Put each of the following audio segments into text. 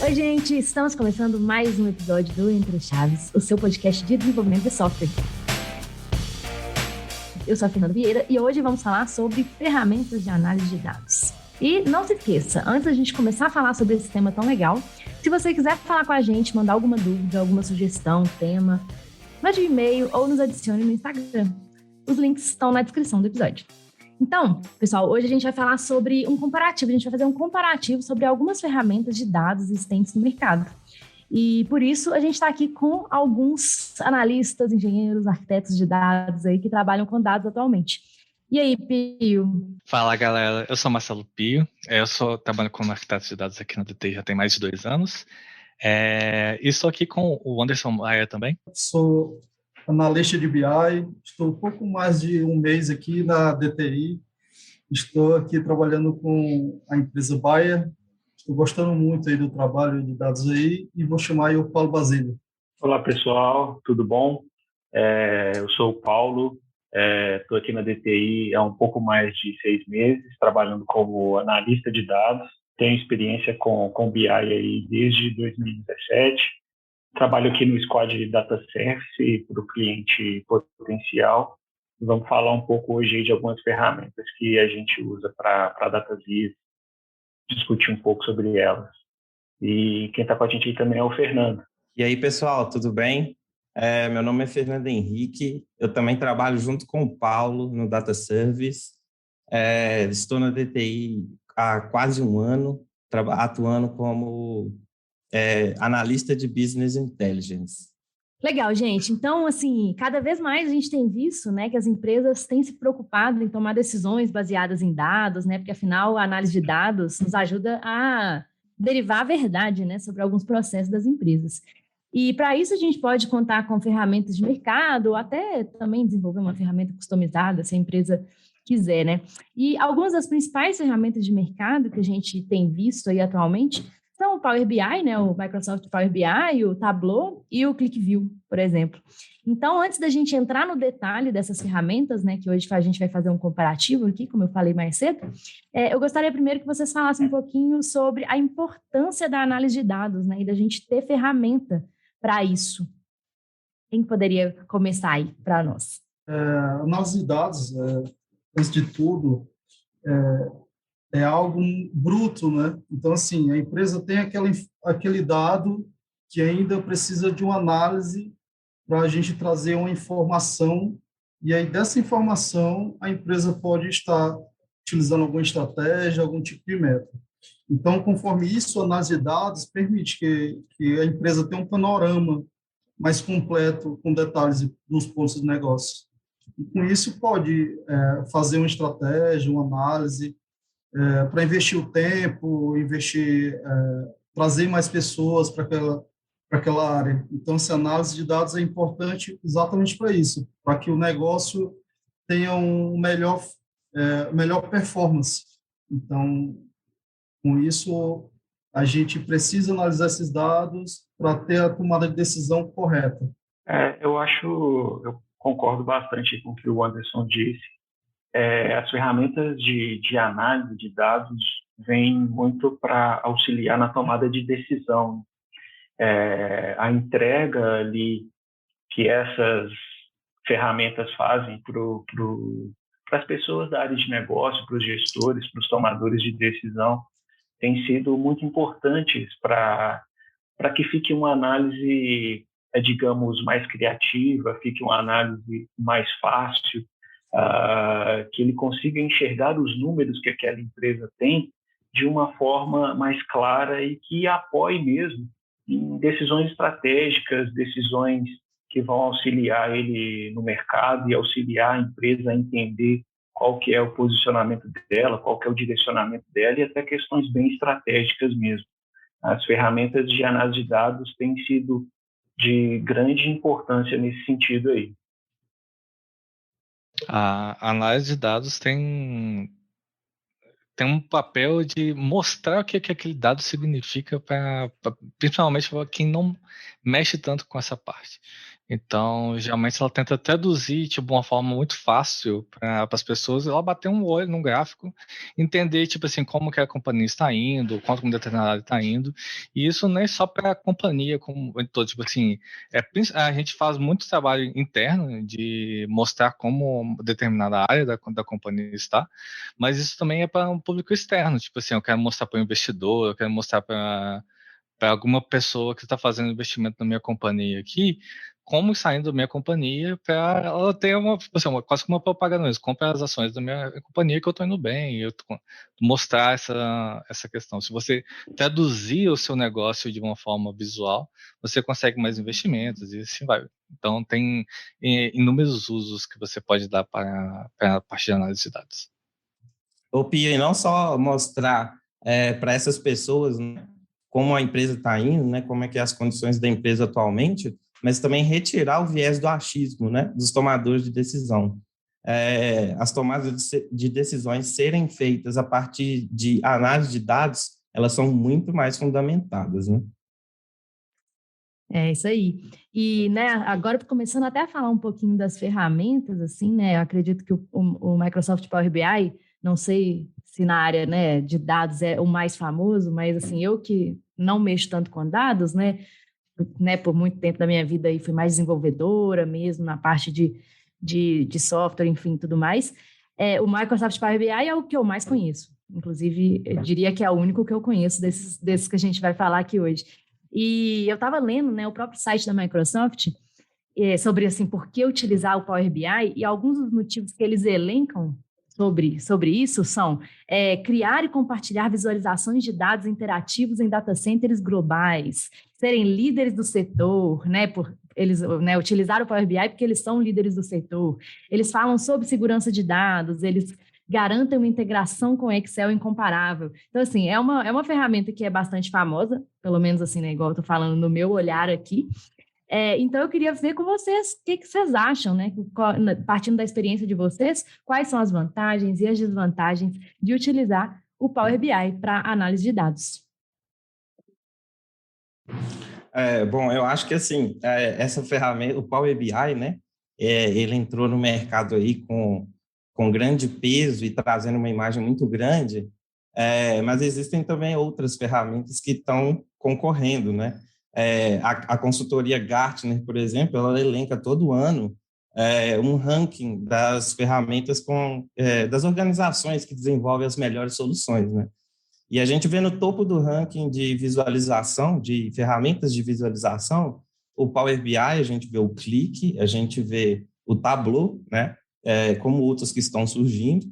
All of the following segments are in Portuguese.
Oi, gente! Estamos começando mais um episódio do Entre Chaves, o seu podcast de desenvolvimento de software. Eu sou a Fernanda Vieira e hoje vamos falar sobre ferramentas de análise de dados. E não se esqueça, antes da gente começar a falar sobre esse tema tão legal, se você quiser falar com a gente, mandar alguma dúvida, alguma sugestão, tema, mande um e-mail ou nos adicione no Instagram. Os links estão na descrição do episódio. Então, pessoal, hoje a gente vai falar sobre um comparativo. A gente vai fazer um comparativo sobre algumas ferramentas de dados existentes no mercado. E por isso a gente está aqui com alguns analistas, engenheiros, arquitetos de dados aí que trabalham com dados atualmente. E aí, Pio? Fala, galera. Eu sou Marcelo Pio. Eu trabalho como arquiteto de dados aqui na DTI já tem mais de 2 anos. E estou aqui com o Anderson Maia também. Sou analista de BI, estou um pouco mais de um mês aqui na DTI, estou aqui trabalhando com a empresa Bayer, estou gostando muito aí do trabalho de dados aí e vou chamar aí o Paulo Basílio. Olá, pessoal, tudo bom? Eu sou o Paulo, estou aqui na DTI há um pouco mais de 6 meses, trabalhando como analista de dados, tenho experiência com BI aí desde 2017, trabalho aqui no squad de Data Service para o cliente potencial. Vamos falar um pouco hoje de algumas ferramentas que a gente usa para Data Viz, discutir um pouco sobre elas. E quem está com a gente aí também é o Fernando. E aí, pessoal, tudo bem? Meu nome é Fernando Henrique, eu também trabalho junto com o Paulo no Data Service. Estou na DTI há quase um ano, atuando como analista de Business Intelligence. Legal, gente. Então, assim, cada vez mais a gente tem visto, né, que as empresas têm se preocupado em tomar decisões baseadas em dados, né, porque afinal a análise de dados nos ajuda a derivar a verdade, né, sobre alguns processos das empresas. E para isso a gente pode contar com ferramentas de mercado, ou até também desenvolver uma ferramenta customizada, se a empresa quiser, né? E algumas das principais ferramentas de mercado que a gente tem visto aí atualmente são o Power BI, né, o Microsoft Power BI, o Tableau e o ClickView, por exemplo. Então, antes da gente entrar no detalhe dessas ferramentas, né, que hoje a gente vai fazer um comparativo aqui, como eu falei mais cedo, eu gostaria primeiro que vocês falassem um pouquinho sobre a importância da análise de dados, né, e da gente ter ferramenta para isso. Quem poderia começar aí para nós? Análise de dados, antes de tudo, é algo bruto, né? Então, assim, a empresa tem aquele dado que ainda precisa de uma análise para a gente trazer uma informação, e aí dessa informação a empresa pode estar utilizando alguma estratégia, algum tipo de método. Então, conforme isso, a análise de dados permite que a empresa tenha um panorama mais completo, com detalhes dos pontos de negócio. E com isso pode fazer uma estratégia, uma análise, para investir o tempo, trazer mais pessoas para aquela área. Então, essa análise de dados é importante exatamente para isso, para que o negócio tenha melhor performance. Então, com isso, a gente precisa analisar esses dados para ter a tomada de decisão correta. Eu concordo bastante com o que o Anderson disse. As ferramentas de análise de dados vêm muito para auxiliar na tomada de decisão. A entrega ali que essas ferramentas fazem para as pessoas da área de negócio, para os gestores, para os tomadores de decisão, tem sido muito importantes para que fique uma análise, digamos, mais criativa, fique uma análise mais fácil, que ele consiga enxergar os números que aquela empresa tem de uma forma mais clara e que apoie mesmo em decisões estratégicas, decisões que vão auxiliar ele no mercado e auxiliar a empresa a entender qual que é o posicionamento dela, qual que é o direcionamento dela e até questões bem estratégicas mesmo. As ferramentas de análise de dados têm sido de grande importância nesse sentido aí. A análise de dados tem um papel de mostrar o que aquele dado significa, principalmente para quem não mexe tanto com essa parte. Então, geralmente ela tenta traduzir tipo, de uma forma muito fácil para as pessoas, ela bater um olho num gráfico, entender tipo assim como que a companhia está indo, quanto um determinado área está indo. E isso não é só para a companhia como em todo, tipo assim, a gente faz muito trabalho interno de mostrar como determinada área da companhia está, mas isso também é para um público externo, tipo assim, eu quero mostrar para o investidor, eu quero mostrar para alguma pessoa que está fazendo investimento na minha companhia aqui, como saindo da minha companhia para ela ter tipo assim, quase que uma propaganda mesmo, compra as ações da minha companhia que eu estou indo bem, mostrar essa questão. Se você traduzir o seu negócio de uma forma visual, você consegue mais investimentos e assim vai. Então tem inúmeros usos que você pode dar para a parte de análise de dados. Ô, Pia, e não só mostrar para essas pessoas, né, como a empresa está indo, né, como é que é as condições da empresa atualmente, mas também retirar o viés do achismo, né, dos tomadores de decisão. As tomadas de decisões serem feitas a partir de análise de dados, elas são muito mais fundamentadas, né? É isso aí. E, né, agora começando até a falar um pouquinho das ferramentas, assim, né, eu acredito que o Microsoft Power BI, não sei se na área, né, de dados é o mais famoso, mas, assim, eu que não mexo tanto com dados, né, por muito tempo da minha vida aí fui mais desenvolvedora mesmo, na parte de software, enfim, tudo mais, o Microsoft Power BI é o que eu mais conheço. Inclusive, eu diria que é o único que eu conheço desses que a gente vai falar aqui hoje. E eu estava lendo, né, o próprio site da Microsoft sobre assim, por que utilizar o Power BI, e alguns dos motivos que eles elencam sobre isso são criar e compartilhar visualizações de dados interativos em data centers globais, serem líderes do setor, né, eles, né, utilizaram o Power BI porque eles são líderes do setor, eles falam sobre segurança de dados, eles garantem uma integração com Excel incomparável. Então, assim, é uma ferramenta que é bastante famosa, pelo menos assim, né, igual eu estou falando no meu olhar aqui. Então, eu queria ver com vocês o que vocês acham, né? Partindo da experiência de vocês, quais são as vantagens e as desvantagens de utilizar o Power BI para análise de dados. Bom, eu acho que assim, essa ferramenta, o Power BI, né? Ele entrou no mercado aí com grande peso e trazendo uma imagem muito grande, mas existem também outras ferramentas que estão concorrendo, né? A consultoria Gartner, por exemplo, ela elenca todo ano um ranking das ferramentas das organizações que desenvolvem as melhores soluções, né? E a gente vê no topo do ranking de visualização, de ferramentas de visualização, o Power BI, a gente vê o Click, a gente vê o Tableau, né? Como outros que estão surgindo,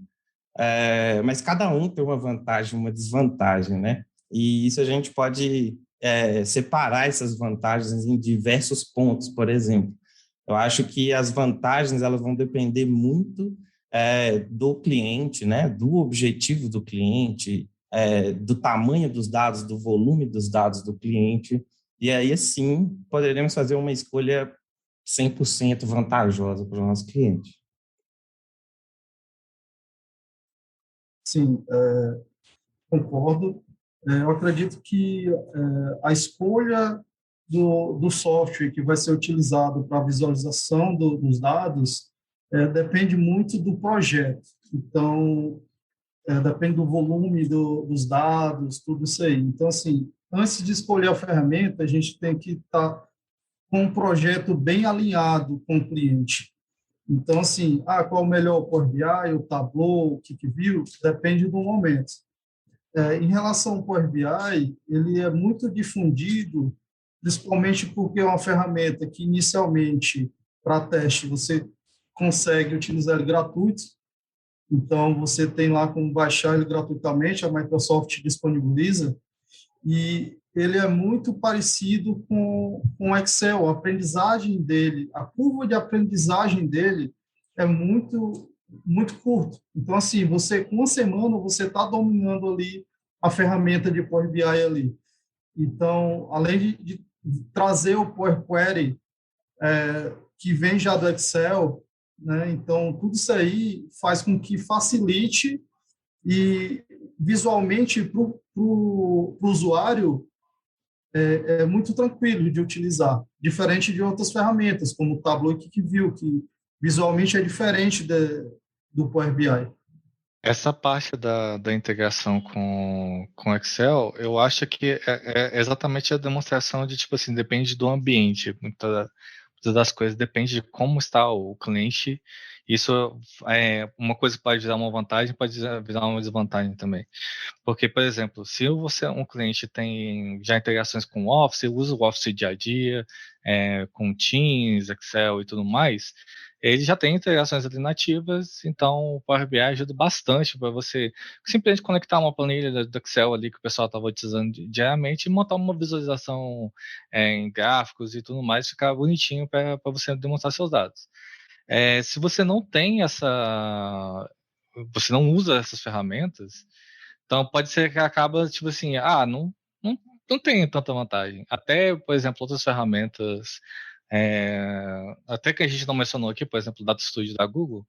mas cada um tem uma vantagem, uma desvantagem, né? E isso a gente pode separar essas vantagens em diversos pontos, por exemplo. Eu acho que as vantagens elas vão depender muito do cliente, né? Do objetivo do cliente, do tamanho dos dados, do volume dos dados do cliente, e aí, sim, poderemos fazer uma escolha 100% vantajosa para o nosso cliente. Sim, concordo. Eu acredito que a escolha do software que vai ser utilizado para a visualização dos dados depende muito do projeto. Então, depende do volume dos dados, tudo isso aí. Então, assim, antes de escolher a ferramenta, a gente tem que estar com um projeto bem alinhado com o cliente. Então, assim, qual o melhor, o Power BI, o Tableau, o QuickView, depende do momento. Em relação ao Power BI, ele é muito difundido, principalmente porque é uma ferramenta que, inicialmente, para teste, você consegue utilizar ele gratuito. Então, você tem lá como baixar ele gratuitamente, a Microsoft disponibiliza, e ele é muito parecido com o Excel. A aprendizagem dele, a curva de aprendizagem dele é muito, muito curto. Então, assim, com uma semana, você está dominando ali a ferramenta de Power BI ali. Então, além de trazer o Power Query, que vem já do Excel, né? Então, tudo isso aí faz com que facilite e, visualmente, para o usuário, é muito tranquilo de utilizar, diferente de outras ferramentas, como o Tableau e QuickView, que visualmente é diferente do Power BI. Essa parte da integração com Excel, eu acho que é exatamente a demonstração de, tipo assim, depende do ambiente. Muitas das coisas depende de como está o cliente. Isso é uma coisa que pode virar uma vantagem, pode virar uma desvantagem também. Porque, por exemplo, se você um cliente tem já integrações com o Office, usa o Office dia a dia, com Teams, Excel e tudo mais, ele já tem integrações ali nativas, então o Power BI ajuda bastante para você simplesmente conectar uma planilha do Excel ali que o pessoal estava utilizando diariamente e montar uma visualização em gráficos e tudo mais, ficar bonitinho para você demonstrar seus dados. Se você não tem você não usa essas ferramentas, então pode ser que acaba, tipo assim, não, não tem tanta vantagem. Até, por exemplo, outras ferramentas, até que a gente não mencionou aqui, por exemplo, o Data Studio da Google,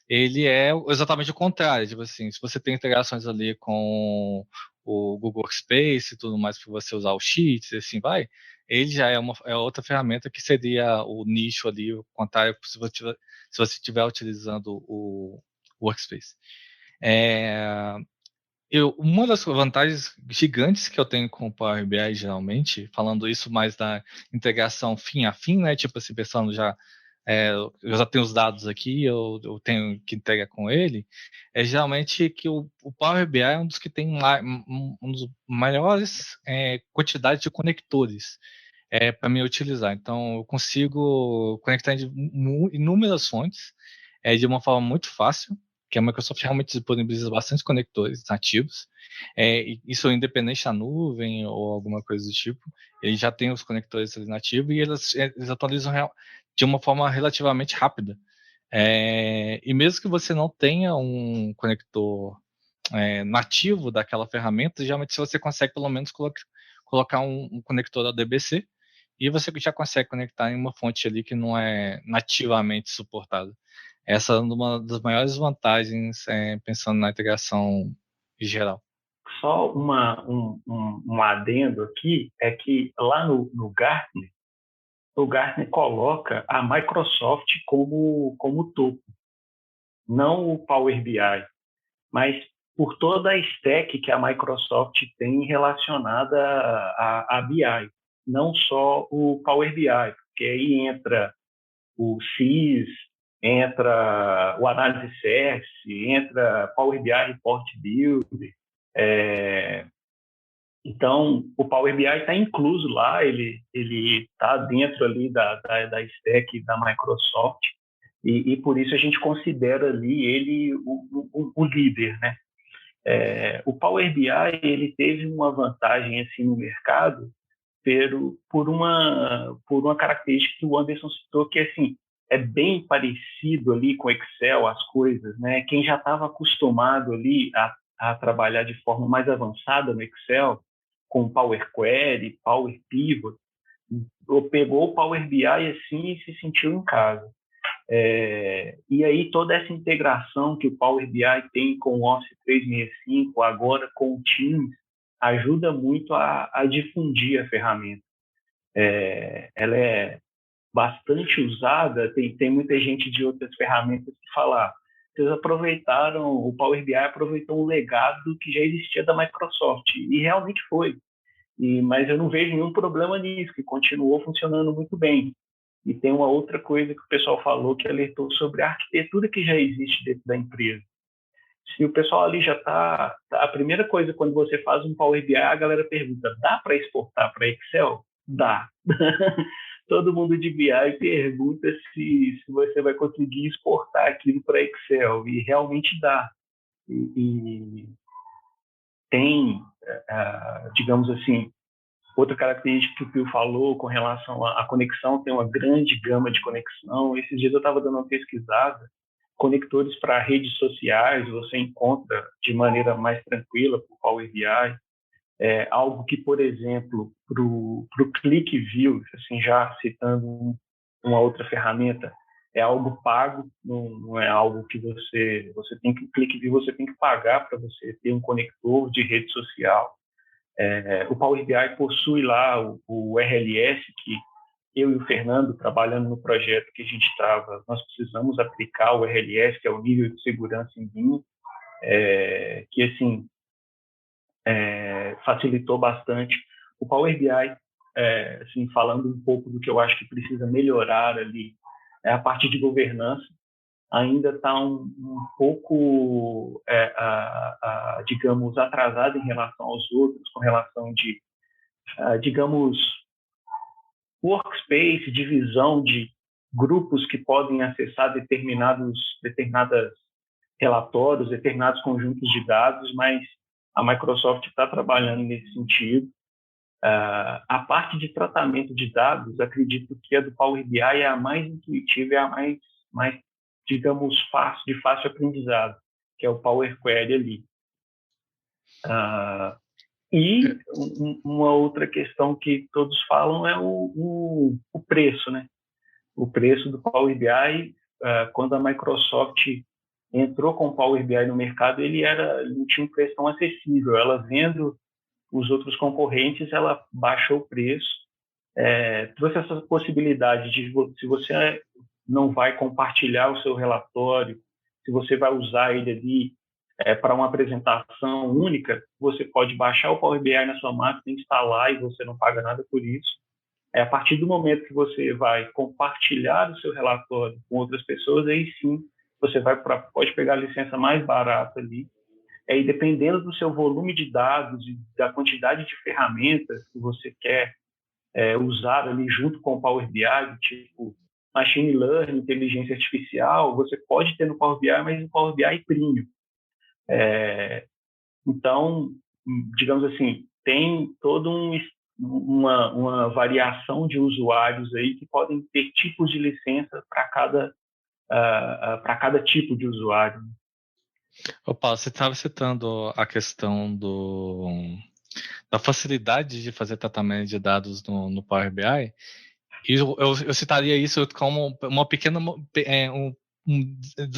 ele é exatamente o contrário, tipo assim, se você tem integrações ali com o Google Workspace e tudo mais para você usar o Sheets e assim vai, ele já é outra ferramenta que seria o nicho ali, o contrário, se você estiver utilizando o Workspace. É, uma das vantagens gigantes que eu tenho com o Power BI, geralmente, falando isso mais da integração fim a fim, né? Tipo assim, pensando eu já tenho os dados aqui, eu tenho que integrar com ele, é geralmente que o Power BI é um dos que tem um dos maiores quantidades de conectores para me utilizar. Então, eu consigo conectar de inúmeras fontes de uma forma muito fácil, que a Microsoft realmente disponibiliza bastante conectores nativos. Isso independente da nuvem ou alguma coisa do tipo, ele já tem os conectores ali nativos e eles atualizam de uma forma relativamente rápida. E mesmo que você não tenha um conector nativo daquela ferramenta, geralmente você consegue pelo menos colocar um conector da DBC e você já consegue conectar em uma fonte ali que não é nativamente suportada. Essa é uma das maiores vantagens pensando na integração em geral. Só um adendo aqui, é que lá no Gartner, o Gartner coloca a Microsoft como topo, não o Power BI, mas por toda a stack que a Microsoft tem relacionada a BI, não só o Power BI, porque aí entra o SIS, entra o Análise CS, entra Power BI Report Builder. Então, o Power BI está incluso lá, ele está dentro ali da stack da Microsoft, e por isso a gente considera ali ele o líder, né? O Power BI ele teve uma vantagem assim no mercado por uma característica que o Anderson citou, que assim, é bem parecido ali com Excel, as coisas, né? Quem já estava acostumado ali a trabalhar de forma mais avançada no Excel, com Power Query, Power Pivot, pegou o Power BI assim e se sentiu em casa. E aí toda essa integração que o Power BI tem com o Office 365, agora com o Teams, ajuda muito a difundir a ferramenta. Ela é bastante usada, tem muita gente de outras ferramentas que fala, vocês aproveitaram, o Power BI aproveitou um legado que já existia da Microsoft, e realmente foi. Mas eu não vejo nenhum problema nisso, que continuou funcionando muito bem. E tem uma outra coisa que o pessoal falou, que alertou sobre a arquitetura que já existe dentro da empresa. Se o pessoal ali já está... A primeira coisa, quando você faz um Power BI, a galera pergunta, dá para exportar para Excel? Dá. Todo mundo de BI pergunta se você vai conseguir exportar aquilo para Excel, e realmente dá. E tem, digamos assim, outra característica que o Pio falou com relação à conexão, tem uma grande gama de conexão. Esses dias eu estava dando uma pesquisada, conectores para redes sociais, você encontra de maneira mais tranquila por Power BI. Algo que, por exemplo, para o ClickView, assim, já citando uma outra ferramenta, é algo pago, não é algo que você tem que ClickView, você tem que pagar para você ter um conector de rede social. O Power BI possui lá o RLS, que eu e o Fernando, trabalhando no projeto que a gente estava, nós precisamos aplicar o RLS, que é o nível de segurança em BIM, que, assim, facilitou bastante. O Power BI, assim, falando um pouco do que eu acho que precisa melhorar ali, é a parte de governança. Ainda está um pouco, digamos, atrasado em relação aos outros, com relação de, digamos, workspace, divisão de grupos que podem acessar determinados relatórios, determinados conjuntos de dados, mas a Microsoft está trabalhando nesse sentido. A parte de tratamento de dados, acredito que a do Power BI é a mais intuitiva, é a mais digamos, de fácil aprendizado, que é o Power Query ali. E uma outra questão que todos falam é o preço, né? O preço do Power BI, quando a Microsoft entrou com o Power BI no mercado, ele não tinha um preço tão acessível. Ela vendo os outros concorrentes, ela baixou o preço, trouxe essa possibilidade de, se você não vai compartilhar o seu relatório, se você vai usar ele ali para uma apresentação única, você pode baixar o Power BI na sua máquina, instalar, e você não paga nada por isso. A partir do momento que você vai compartilhar o seu relatório com outras pessoas, aí sim você pode pegar a licença mais barata ali. E dependendo do seu volume de dados e da quantidade de ferramentas que você quer usar ali junto com o Power BI, tipo machine learning, inteligência artificial, você pode ter no Power BI, mas no Power BI Premium. Então, digamos assim, tem toda uma variação de usuários aí que podem ter tipos de licença para cada tipo de usuário. Ô, Paulo, você estava citando a questão da facilidade de fazer tratamento de dados no Power BI, e eu citaria isso como uma pequena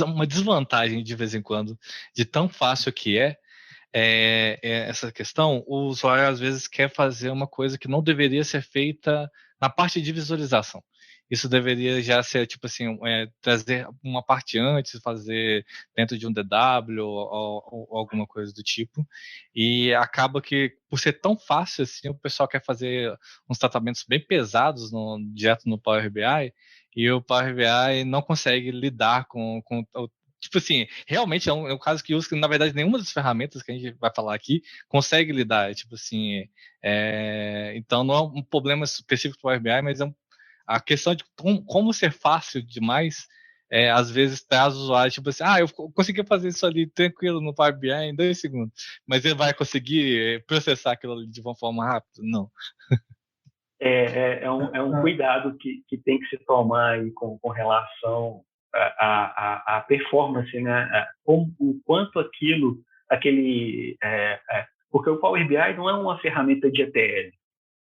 uma desvantagem de vez em quando, de tão fácil que essa questão. O usuário às vezes quer fazer uma coisa que não deveria ser feita na parte de visualização. Isso deveria já ser, tipo assim, trazer uma parte antes, fazer dentro de um DW ou alguma coisa do tipo. E acaba que, por ser tão fácil assim, o pessoal quer fazer uns tratamentos bem pesados direto no Power BI, e o Power BI não consegue lidar com tipo assim, realmente é um caso que usa que, na verdade, nenhuma das ferramentas que a gente vai falar aqui consegue lidar. Tipo assim, então não é um problema específico do Power BI, mas a questão de como ser fácil demais, às vezes traz o usuário, tipo assim, eu consegui fazer isso ali tranquilo no Power BI em 2 segundos, mas ele vai conseguir processar aquilo ali de uma forma rápida? Não. É um cuidado que tem que se tomar aí com relação à performance, né? O quanto porque o Power BI não é uma ferramenta de ETL.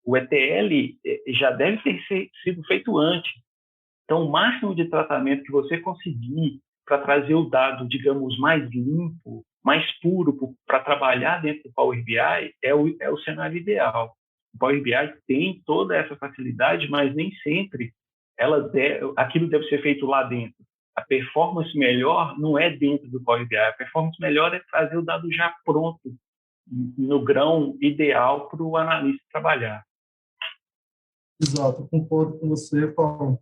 O ETL já deve ter sido feito antes. Então, o máximo de tratamento que você conseguir para trazer o dado, digamos, mais limpo, mais puro, para trabalhar dentro do Power BI, é o cenário ideal. O Power BI tem toda essa facilidade, mas nem sempre aquilo deve ser feito lá dentro. A performance melhor não é dentro do Power BI. A performance melhor é trazer o dado já pronto, no grão ideal para o analista trabalhar. Exato, concordo com você, Paulo.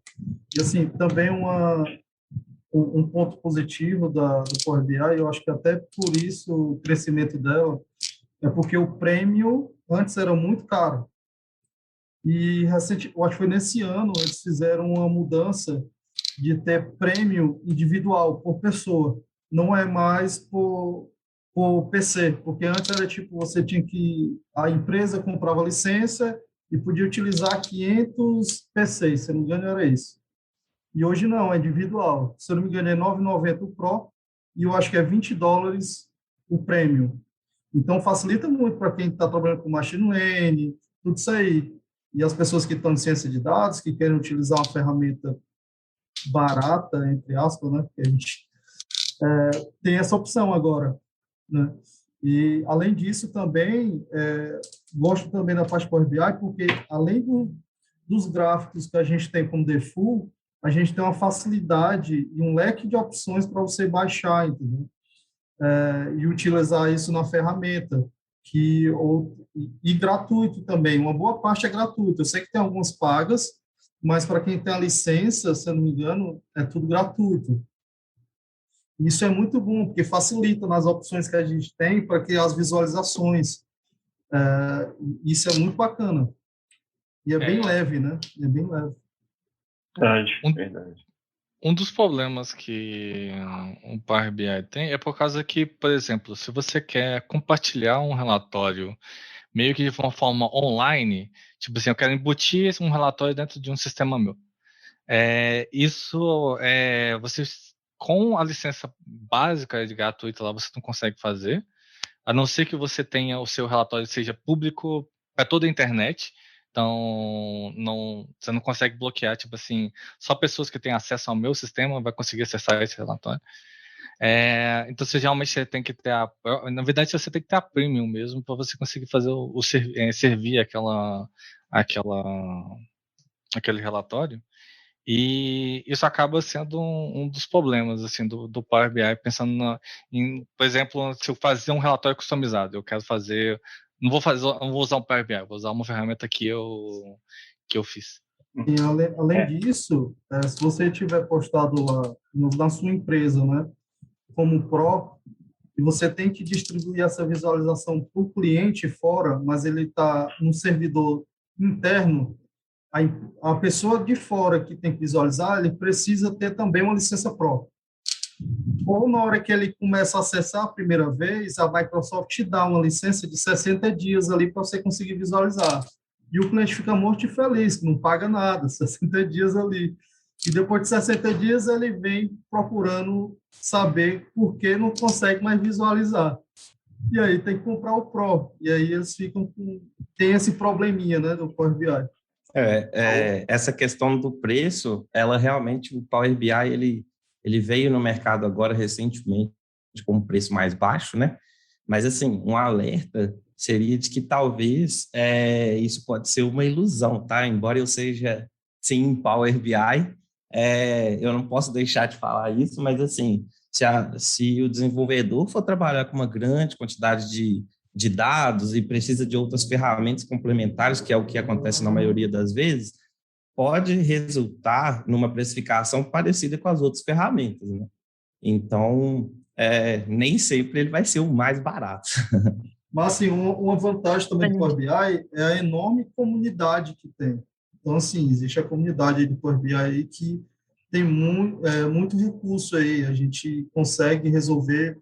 E, assim, também um ponto positivo do Power BI, eu acho que até por isso o crescimento dela, é porque o prêmio antes era muito caro. E, eu acho que foi nesse ano, eles fizeram uma mudança de ter prêmio individual, por pessoa. Não é mais por PC, porque antes era tipo, a empresa comprava licença e podia utilizar 500 PCs, se não me engano era isso. E hoje não, é individual. Se eu não me engano é R$ 9,90 o Pro e eu acho que é $20 o Premium. Então facilita muito para quem está trabalhando com machine learning, tudo isso aí. E as pessoas que estão em ciência de dados, que querem utilizar uma ferramenta barata, entre aspas, né? Porque a gente tem essa opção agora, né? E, além disso, também, gosto também da parte Power BI, porque, além dos gráficos que a gente tem como default, a gente tem uma facilidade e um leque de opções para você baixar, entendeu? E utilizar isso na ferramenta, e gratuito também. Uma boa parte é gratuito. Eu sei que tem algumas pagas, mas para quem tem a licença, se eu não me engano, é tudo gratuito. Isso é muito bom, porque facilita nas opções que a gente tem para criar as visualizações. Isso é muito bacana. E é bem leve, né? É bem leve. Verdade. Um dos problemas que o Power BI tem é por causa que, por exemplo, se você quer compartilhar um relatório meio que de uma forma online, tipo assim, eu quero embutir um relatório dentro de um sistema meu. Você com a licença básica de gratuita lá, você não consegue fazer, a não ser que você tenha o seu relatório seja público para toda a internet. Então, você não consegue bloquear, tipo assim, só pessoas que têm acesso ao meu sistema vai conseguir acessar esse relatório. Então, geralmente você tem que ter na verdade, você tem que ter a premium mesmo para você conseguir fazer servir aquele relatório. E isso acaba sendo um dos problemas assim do Power BI, pensando por exemplo, se eu fazer um relatório customizado, eu quero fazer, não vou usar um Power BI, vou usar uma ferramenta que eu fiz. E além disso, se você tiver postado lá na sua empresa, né, como Pro, e você tem que distribuir essa visualização para o cliente fora, mas ele está no servidor interno, a pessoa de fora que tem que visualizar, ele precisa ter também uma licença Pro. Ou na hora que ele começa a acessar a primeira vez, a Microsoft te dá uma licença de 60 dias ali para você conseguir visualizar. E o cliente fica morto e feliz, que não paga nada, 60 dias ali. E depois de 60 dias ele vem procurando saber por que não consegue mais visualizar. E aí tem que comprar o Pro. E aí eles tem esse probleminha, né, do Power BI. Essa questão do preço, ela realmente, o Power BI, ele veio no mercado agora recentemente com um preço mais baixo, né? Mas, assim, um alerta seria de que talvez isso pode ser uma ilusão, tá? Embora eu seja, sim, Power BI, eu não posso deixar de falar isso, mas, assim, se o desenvolvedor for trabalhar com uma grande quantidade de dados e precisa de outras ferramentas complementares, que é o que acontece na maioria das vezes, pode resultar numa precificação parecida com as outras ferramentas, né? Então, nem sempre ele vai ser o mais barato. Mas, assim, uma vantagem também do Power BI é a enorme comunidade que tem. Então, assim, existe a comunidade do Power BI aí que tem muito recurso aí. A gente consegue resolver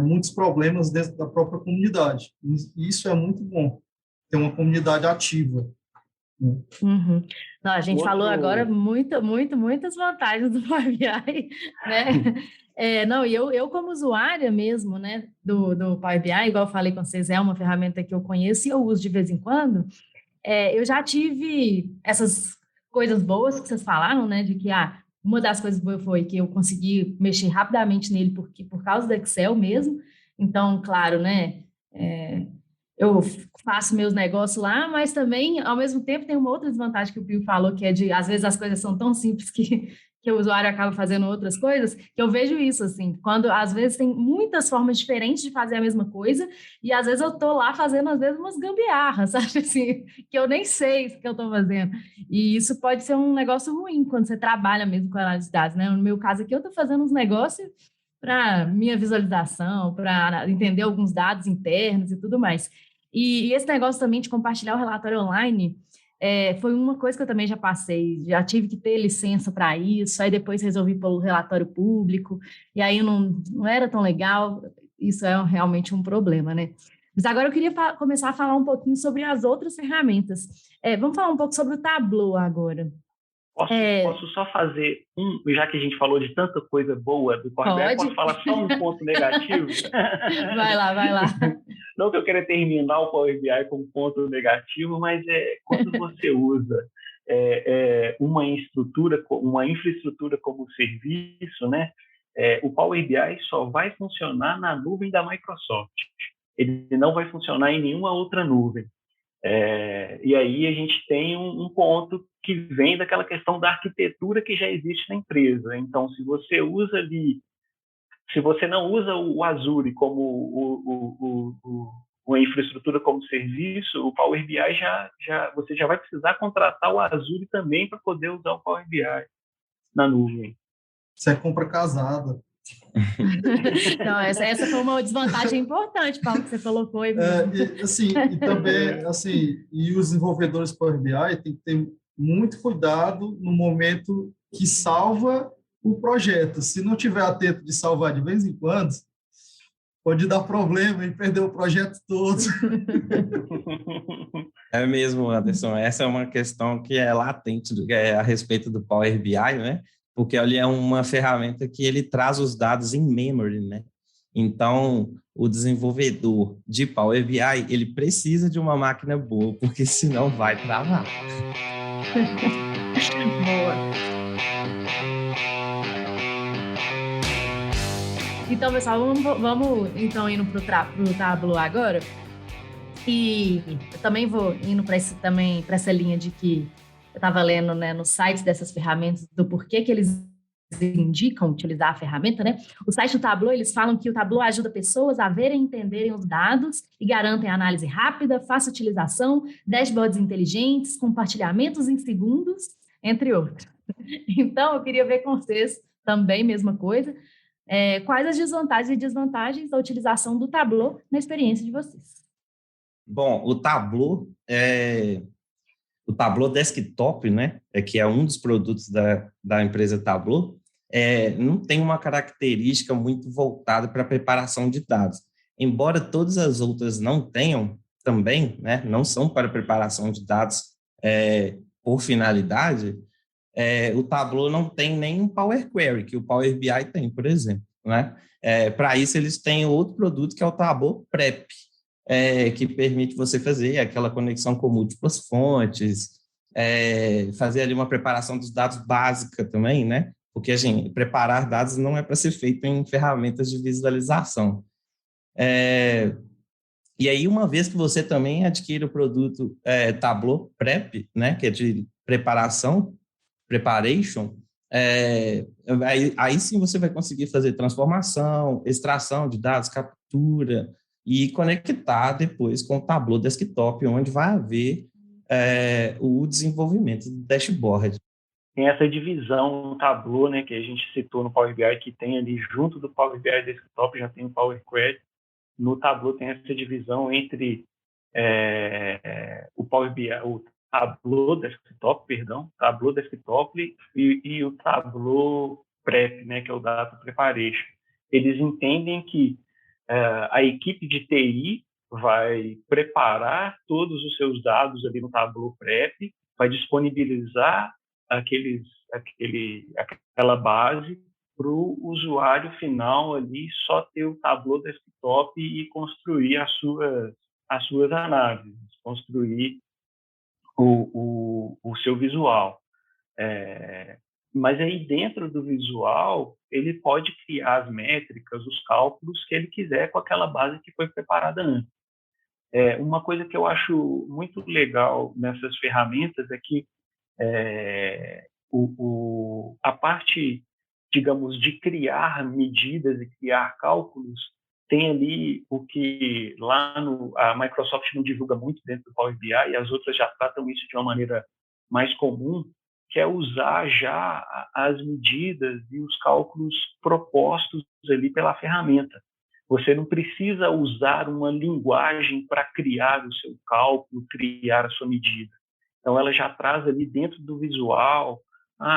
muitos problemas dentro da própria comunidade. E isso é muito bom, ter uma comunidade ativa. Uhum. Não, a gente falou agora muitas vantagens do Power BI, né? Não, e eu como usuária mesmo, né, do Power BI, igual eu falei com vocês, é uma ferramenta que eu conheço e eu uso de vez em quando. Eu já tive essas coisas boas que vocês falaram, né, de que uma das coisas boas foi que eu consegui mexer rapidamente nele por causa do Excel mesmo. Então, claro, né, eu faço meus negócios lá, mas também, ao mesmo tempo, tem uma outra desvantagem que o Pio falou, que é às vezes, as coisas são tão simples que o usuário acaba fazendo outras coisas, que eu vejo isso, assim, quando, às vezes, tem muitas formas diferentes de fazer a mesma coisa, e, às vezes, eu tô lá fazendo, às vezes, umas gambiarras, sabe, assim, que eu nem sei o que eu tô fazendo. E isso pode ser um negócio ruim, quando você trabalha mesmo com análise de dados, né? No meu caso aqui, eu tô fazendo uns negócios para minha visualização, para entender alguns dados internos e tudo mais. E esse negócio também de compartilhar o relatório online foi uma coisa que eu também já passei, já tive que ter licença para isso, aí depois resolvi pelo relatório público, e aí não era tão legal, isso é realmente um problema, né? Mas agora eu queria começar a falar um pouquinho sobre as outras ferramentas. Vamos falar um pouco sobre o Tableau agora. Posso só fazer já que a gente falou de tanta coisa boa do Power BI, posso falar só um ponto negativo? Vai lá. Não que eu queira terminar o Power BI com um ponto negativo, mas quando você usa uma infraestrutura como serviço, né? O Power BI só vai funcionar na nuvem da Microsoft. ele não vai funcionar em nenhuma outra nuvem. E aí a gente tem um ponto que vem daquela questão da arquitetura que já existe na empresa. Então, se você não usa o Azure como uma infraestrutura como serviço, o Power BI você já vai precisar contratar o Azure também para poder usar o Power BI na nuvem. Isso é compra casada. Não, essa foi uma desvantagem importante, Paulo, que você colocou aí. E também, e os desenvolvedores Power BI têm que ter muito cuidado no momento que salva o projeto. Se não tiver atento de salvar de vez em quando, pode dar problema e perder o projeto todo. É mesmo, Anderson. Essa é uma questão que é latente a respeito do Power BI, né? Porque ele é uma ferramenta que ele traz os dados em memory, né? Então, o desenvolvedor de Power BI, ele precisa de uma máquina boa, porque senão vai travar. Boa. Então, pessoal, vamos então indo para o Tableau agora. E eu também vou indo para essa linha de que eu estava lendo, né, nos sites dessas ferramentas do porquê que eles indicam utilizar a ferramenta, né? O site do Tableau, eles falam que o Tableau ajuda pessoas a verem e entenderem os dados e garantem análise rápida, fácil utilização, dashboards inteligentes, compartilhamentos em segundos, entre outros. Então, eu queria ver com vocês também, mesma coisa, quais as vantagens e desvantagens da utilização do Tableau na experiência de vocês. Bom, o Tableau Desktop, né, que é um dos produtos da empresa Tableau, não tem uma característica muito voltada para a preparação de dados. Embora todas as outras não tenham também, né, não são para preparação de dados por finalidade, o Tableau não tem nem um Power Query, que o Power BI tem, por exemplo, né? Para isso, eles têm outro produto, que é o Tableau Prep, que permite você fazer aquela conexão com múltiplas fontes, fazer ali uma preparação dos dados básica também, né? Porque, gente, preparar dados não é para ser feito em ferramentas de visualização. E aí, uma vez que você também adquire o produto Tableau Prep, né? Que é de preparation, aí sim você vai conseguir fazer transformação, extração de dados, captura, e conectar depois com o Tableau Desktop, onde vai haver o desenvolvimento do dashboard. Tem essa divisão no Tableau, né, que a gente citou no Power BI, que tem ali junto do Power BI Desktop, já tem o Power Query. No Tableau tem essa divisão entre o Power BI, o Tableau Desktop e o Tableau Prep, né, que é o Data Preparation. Eles entendem que a equipe de TI vai preparar todos os seus dados ali no Tableau Prep, vai disponibilizar aquela base para o usuário final ali só ter o Tableau Desktop e construir as suas análises, construir o seu visual. Mas aí dentro do visual, ele pode criar as métricas, os cálculos que ele quiser com aquela base que foi preparada antes. Uma coisa que eu acho muito legal nessas ferramentas é que a parte, digamos, de criar medidas e criar cálculos, tem ali o que lá a Microsoft não divulga muito dentro do Power BI, e as outras já tratam isso de uma maneira mais comum, que é usar já as medidas e os cálculos propostos ali pela ferramenta. Você não precisa usar uma linguagem para criar o seu cálculo, criar a sua medida. Então, ela já traz ali dentro do visual,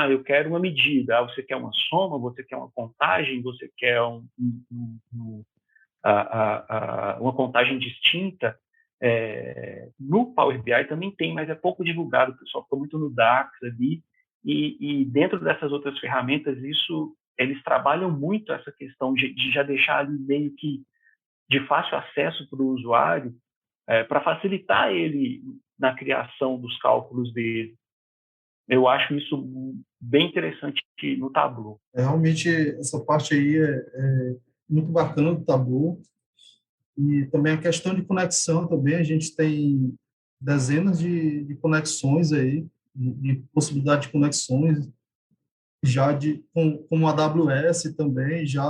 eu quero uma medida, você quer uma soma, você quer uma contagem, você quer uma contagem distinta. No Power BI também tem, mas é pouco divulgado, o pessoal ficou muito no DAX ali, e dentro dessas outras ferramentas, eles trabalham muito essa questão de já deixar ali meio que de fácil acesso para o usuário, para facilitar ele na criação dos cálculos dele. Eu acho isso bem interessante no Tableau. Realmente, essa parte aí é muito bacana do Tableau. E também a questão de conexão também, a gente tem dezenas de conexões aí, de possibilidade de conexões, já com a AWS também, já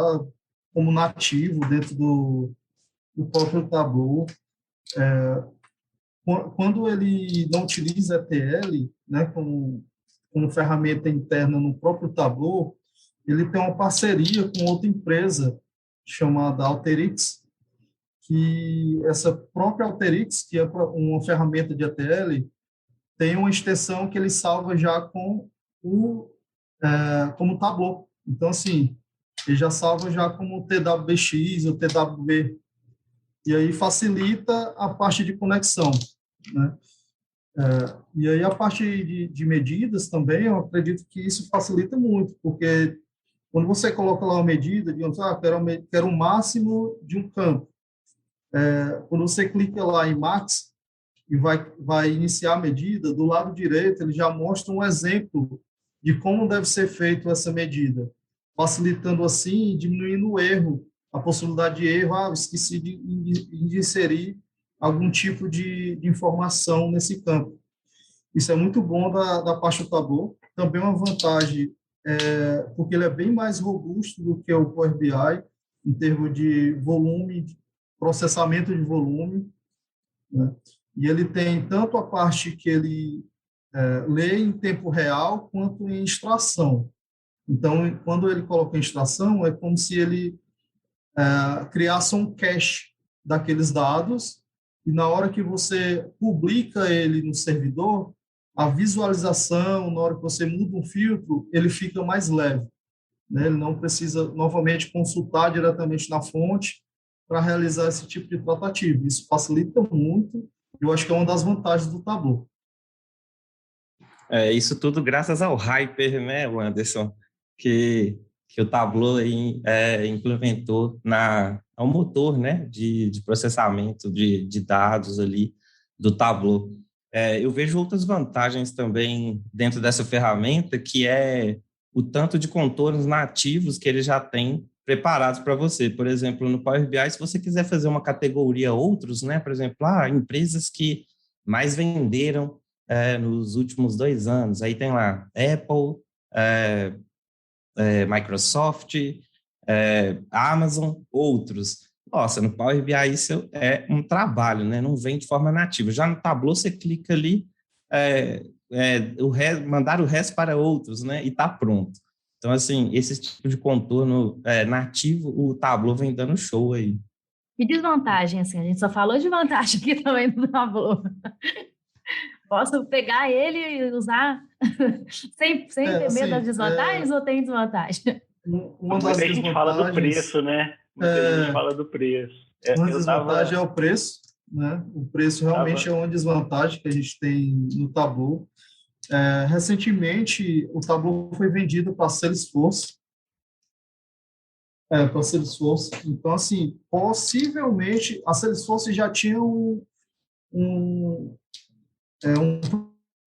como nativo dentro do próprio Tableau. Quando ele não utiliza ETL, né, como ferramenta interna no próprio Tableau, ele tem uma parceria com outra empresa chamada Alteryx, que essa própria Alteryx, que é uma ferramenta de ETL, tem uma extensão que ele salva já como Tableau. Então, assim, ele já salva já como TWBX ou TWB. E aí facilita a parte de conexão, né? E aí a parte de medidas também, eu acredito que isso facilita muito, porque quando você coloca lá uma medida, digamos, quero o máximo de um campo. Quando você clica lá em Max e vai iniciar a medida, do lado direito ele já mostra um exemplo de como deve ser feito essa medida, facilitando assim, diminuindo o erro, a possibilidade de erro, esqueci de inserir algum tipo de informação nesse campo. Isso é muito bom da parte do Tableau. Também uma vantagem, porque ele é bem mais robusto do que o Power BI, em termos de volume, de processamento de volume, né? E ele tem tanto a parte que ele lê em tempo real, quanto em extração. Então, quando ele coloca em extração, é como se ele criasse um cache daqueles dados, e na hora que você publica ele no servidor, a visualização, na hora que você muda um filtro, ele fica mais leve, né? Ele não precisa, novamente, consultar diretamente na fonte para realizar esse tipo de tratativa. Isso facilita muito, eu acho que é uma das vantagens do Tableau. Isso tudo graças ao Hyper, né, Anderson, que o Tableau aí, implementou ao motor, né, de processamento de dados ali do Tableau. Eu vejo outras vantagens também dentro dessa ferramenta, que é o tanto de contornos nativos que ele já tem preparados para você. Por exemplo, no Power BI, se você quiser fazer uma categoria outros, né, por exemplo, empresas que mais venderam nos últimos 2 anos, aí tem lá Apple, Microsoft, Amazon, outros. Nossa, no Power BI isso é um trabalho, né? Não vem de forma nativa. Já no Tableau você clica ali, mandar o resto para outros, né? E está pronto. Então, assim, esse tipo de contorno nativo, o Tableau vem dando show aí. E desvantagem, assim, a gente só falou de vantagem aqui também do Tableau. Posso pegar ele e usar sem ter medo das desvantagens ou tem desvantagem? Muita gente fala do preço, né? Muita gente fala do preço. Uma desvantagem é o preço, né? O preço realmente é uma desvantagem que a gente tem no Tableau. Recentemente, o Tableau foi vendido para a Salesforce. Para a Salesforce. Então, assim, possivelmente, a Salesforce já tinha um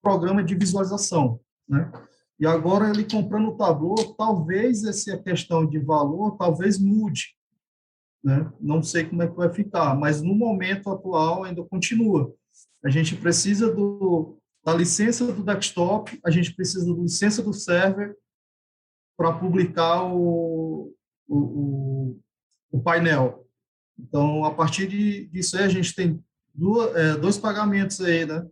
programa de visualização, né? E agora ele comprando o Tableau, talvez essa questão de valor, talvez mude, né? Não sei como é que vai ficar, mas no momento atual ainda continua. A gente precisa da licença do desktop, a gente precisa da licença do server para publicar o painel. Então, a partir disso aí, a gente tem dois pagamentos aí, né?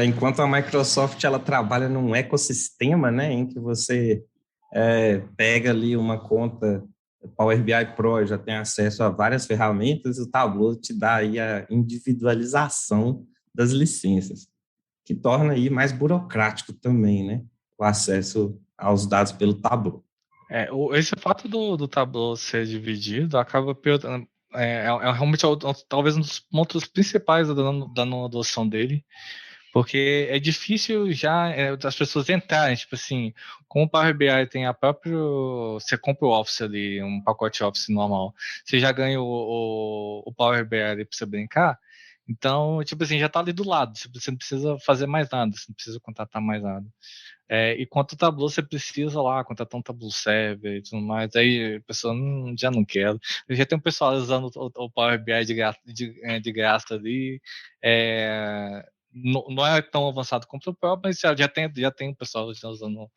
Enquanto a Microsoft ela trabalha num ecossistema, né, em que você pega ali uma conta Power BI Pro, já tem acesso a várias ferramentas, o Tableau te dá aí a individualização das licenças, que torna aí mais burocrático também, né, o acesso aos dados pelo Tableau. Esse fato do Tableau ser dividido acaba realmente talvez um dos pontos principais da não adoção dele, porque é difícil já as pessoas entrarem, tipo assim, como o Power BI tem você compra o Office ali, um pacote Office normal, você já ganha o Power BI ali para você brincar, Então, tipo assim, já está ali do lado, você não precisa fazer mais nada, você não precisa contratar mais nada. E quanto ao Tableau, você precisa lá contratar um Tableau Server e tudo mais, aí a pessoa já não quer. Eu já tem um pessoal usando o Power BI de graça ali, não é tão avançado como o próprio, mas já tem um pessoal já usando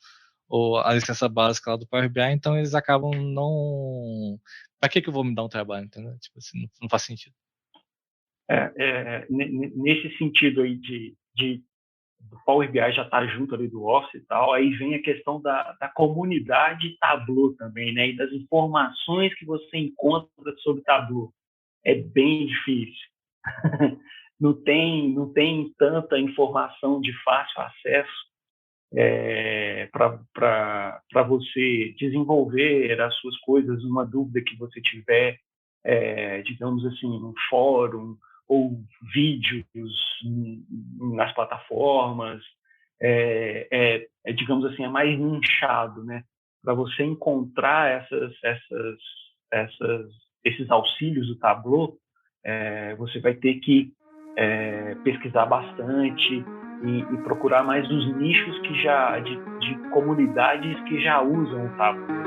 a licença básica lá do Power BI, então eles acabam não... Para que eu vou me dar um trabalho, entendeu? Tipo assim, não faz sentido. Nesse sentido aí do Power BI já estar junto ali do Office e tal, aí vem a questão da comunidade Tableau também, né? E das informações que você encontra sobre Tableau. É bem difícil. Não tem tanta informação de fácil acesso para você desenvolver as suas coisas, uma dúvida que você tiver, digamos assim, um fórum ou vídeos nas plataformas, digamos assim, é mais nichado, né? Para você encontrar esses auxílios do Tableau, você vai ter que pesquisar bastante e procurar mais os nichos de comunidades que já usam o Tableau.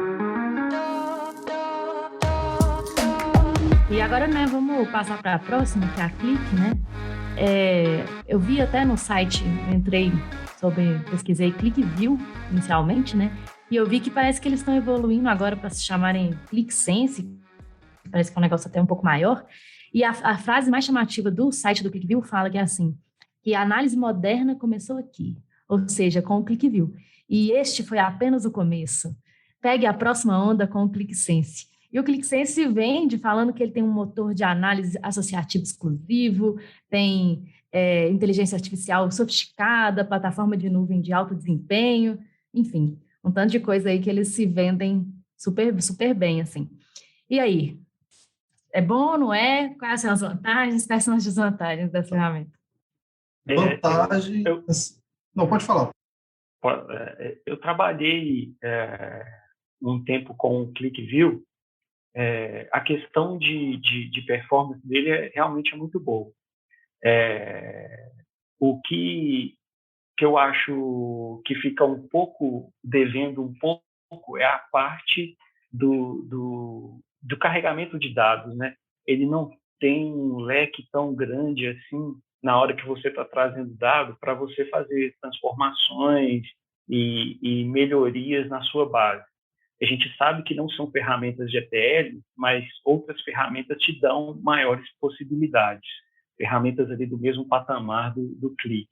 E agora, né, vamos passar para a próxima, que é a Qlik, né? Eu vi até no site, pesquisei QlikView inicialmente, né? E eu vi que parece que eles estão evoluindo agora para se chamarem QlikSense, parece que é um negócio até um pouco maior. E a frase mais chamativa do site do QlikView fala que é assim, que a análise moderna começou aqui, ou seja, com o QlikView. E este foi apenas o começo. Pegue a próxima onda com o QlikSense. E o QlikSense vende falando que ele tem um motor de análise associativo exclusivo, tem inteligência artificial sofisticada, plataforma de nuvem de alto desempenho, enfim, um tanto de coisa aí que eles se vendem super, super bem, assim. E aí? É bom, não é? Quais são as vantagens, quais são as desvantagens dessa ferramenta? Vantagem... Não, pode falar. Eu trabalhei um tempo com o QlikView. A questão de performance dele realmente é muito boa. O que eu acho que fica um pouco devendo um pouco é a parte do carregamento de dados, né? Ele não tem um leque tão grande assim na hora que você está trazendo dado para você fazer transformações e melhorias na sua base. A gente sabe que não são ferramentas de ETL, mas outras ferramentas te dão maiores possibilidades. Ferramentas ali do mesmo patamar do Qlik.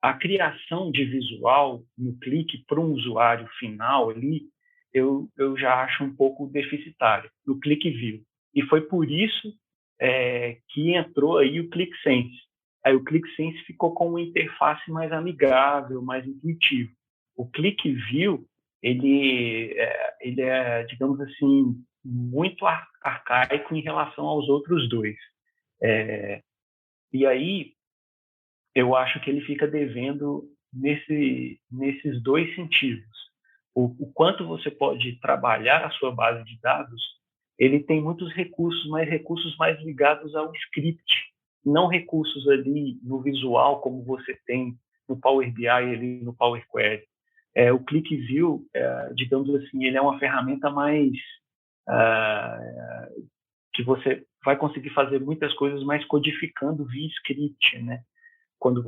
A criação de visual no Qlik para um usuário final ali, eu já acho um pouco deficitário, no QlikView. E foi por isso que entrou aí o QlikSense. Aí o QlikSense ficou com uma interface mais amigável, mais intuitivo. O QlikView, ele é, digamos assim, muito arcaico em relação aos outros dois. E aí, eu acho que ele fica devendo nesses dois sentidos. O quanto você pode trabalhar a sua base de dados, ele tem muitos recursos mais ligados ao script, não recursos ali no visual, como você tem no Power BI ali no Power Query. O QlikView, digamos assim, ele é uma ferramenta mais que você vai conseguir fazer muitas coisas mais codificando via script, né? Quando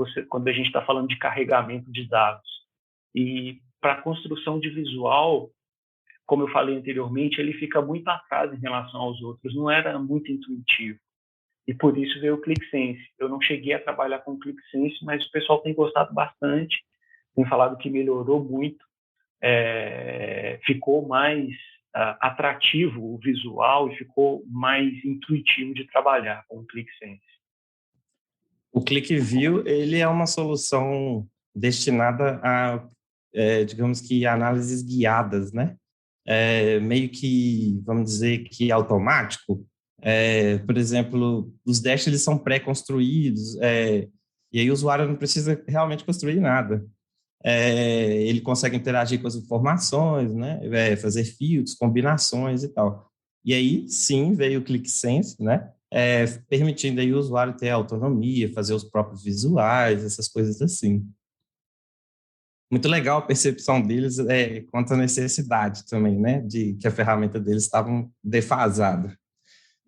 a gente está falando de carregamento de dados. E para a construção de visual, como eu falei anteriormente, ele fica muito atrás em relação aos outros, não era muito intuitivo. E por isso veio o QlikSense. Eu não cheguei a trabalhar com o QlikSense, mas o pessoal tem gostado bastante, tem falado que melhorou muito, ficou mais atrativo o visual e ficou mais intuitivo de trabalhar com o QlikSense. O QlikView, ele é uma solução destinada a, digamos que, análises guiadas, né? Meio que, vamos dizer que automático. Por exemplo, os dashes eles são pré-construídos, e aí o usuário não precisa realmente construir nada. Ele consegue interagir com as informações, né? Fazer filtros, combinações e tal. E aí, sim, veio o QlikSense, né? permitindo aí o usuário ter autonomia, fazer os próprios visuais, essas coisas assim. Muito legal a percepção deles quanto à necessidade também, né, de que a ferramenta deles estava defasada.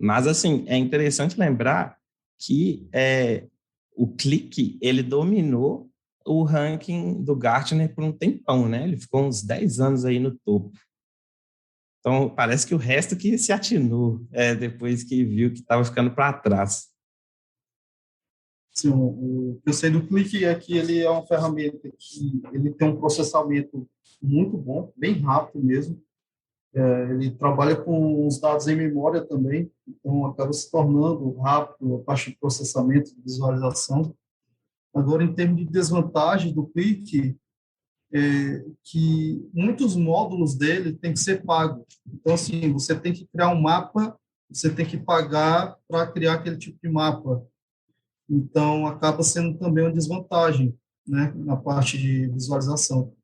Mas, assim, é interessante lembrar que o Click, ele dominou o ranking do Gartner por um tempão, né? Ele ficou uns 10 anos aí no topo. Então, parece que o resto que se atinou depois que viu que estava ficando para trás. Sim, o que eu sei do Click é que ele é uma ferramenta que ele tem um processamento muito bom, bem rápido mesmo. Ele trabalha com os dados em memória também, então acaba se tornando rápido a parte de processamento, de visualização. Agora, em termos de desvantagem do Click, que muitos módulos dele têm que ser pagos. Então, assim, você tem que criar um mapa, você tem que pagar para criar aquele tipo de mapa. Então, acaba sendo também uma desvantagem, né, na parte de visualização.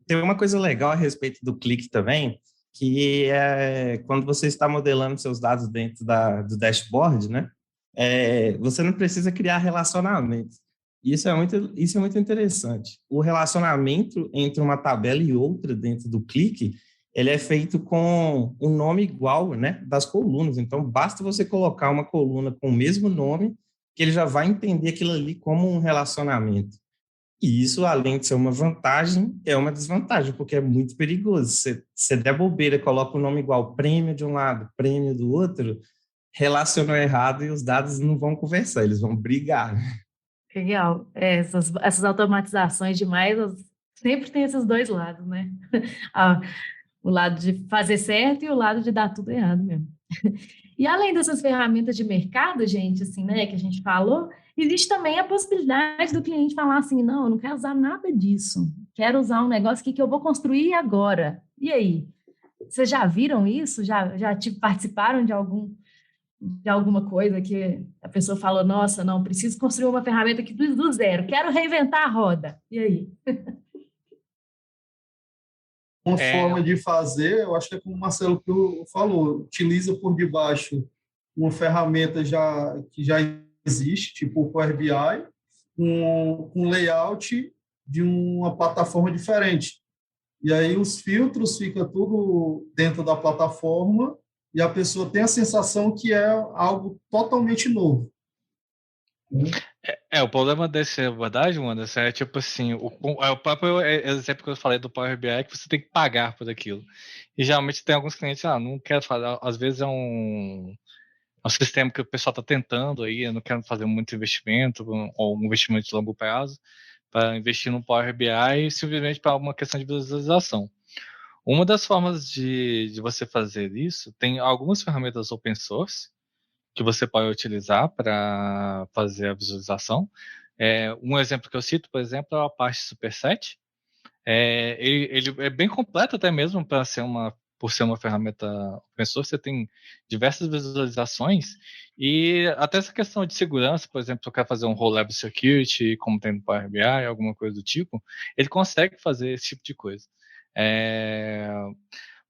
Tem uma coisa legal a respeito do Click também, que é quando você está modelando seus dados dentro do dashboard, né? Você não precisa criar relacionamentos. Isso é muito interessante. O relacionamento entre uma tabela e outra dentro do Click, ele é feito com um nome igual, né, das colunas. Então, basta você colocar uma coluna com o mesmo nome, que ele já vai entender aquilo ali como um relacionamento. E isso, além de ser uma vantagem, é uma desvantagem, porque é muito perigoso. Você der bobeira, coloca o nome igual, prêmio de um lado, prêmio do outro, relacionou errado e os dados não vão conversar, eles vão brigar. Legal. Essas automatizações demais, sempre tem esses dois lados, né? O lado de fazer certo e o lado de dar tudo errado mesmo. E além dessas ferramentas de mercado, gente, assim, né, que a gente falou, existe também a possibilidade do cliente falar assim, não, eu não quero usar nada disso, quero usar um negócio aqui que eu vou construir agora. E aí? Vocês já viram isso? Já participaram de alguma coisa que a pessoa falou, nossa, não, preciso construir uma ferramenta aqui do zero, quero reinventar a roda. E aí? Uma forma de fazer, eu acho que é como o Marcelo falou, utiliza por debaixo uma ferramenta que já existe, tipo o Power BI, com layout de uma plataforma diferente. E aí os filtros ficam tudo dentro da plataforma e a pessoa tem a sensação que é algo totalmente novo. O problema dessa abordagem, Anderson, é tipo assim, o próprio exemplo que eu falei do Power BI é que você tem que pagar por aquilo. E geralmente tem alguns clientes, não quero fazer, às vezes é um sistema que o pessoal está tentando aí, eu não quero fazer muito investimento, ou um investimento de longo prazo, para investir no Power BI simplesmente para uma questão de visualização. Uma das formas de você fazer isso, tem algumas ferramentas open source, que você pode utilizar para fazer a visualização. Um exemplo que eu cito, por exemplo, é o Apache Superset. Ele é bem completo até mesmo por ser uma ferramenta open source, você tem diversas visualizações e até essa questão de segurança, por exemplo, se eu quero fazer um role level security, como tem no Power BI, alguma coisa do tipo, ele consegue fazer esse tipo de coisa.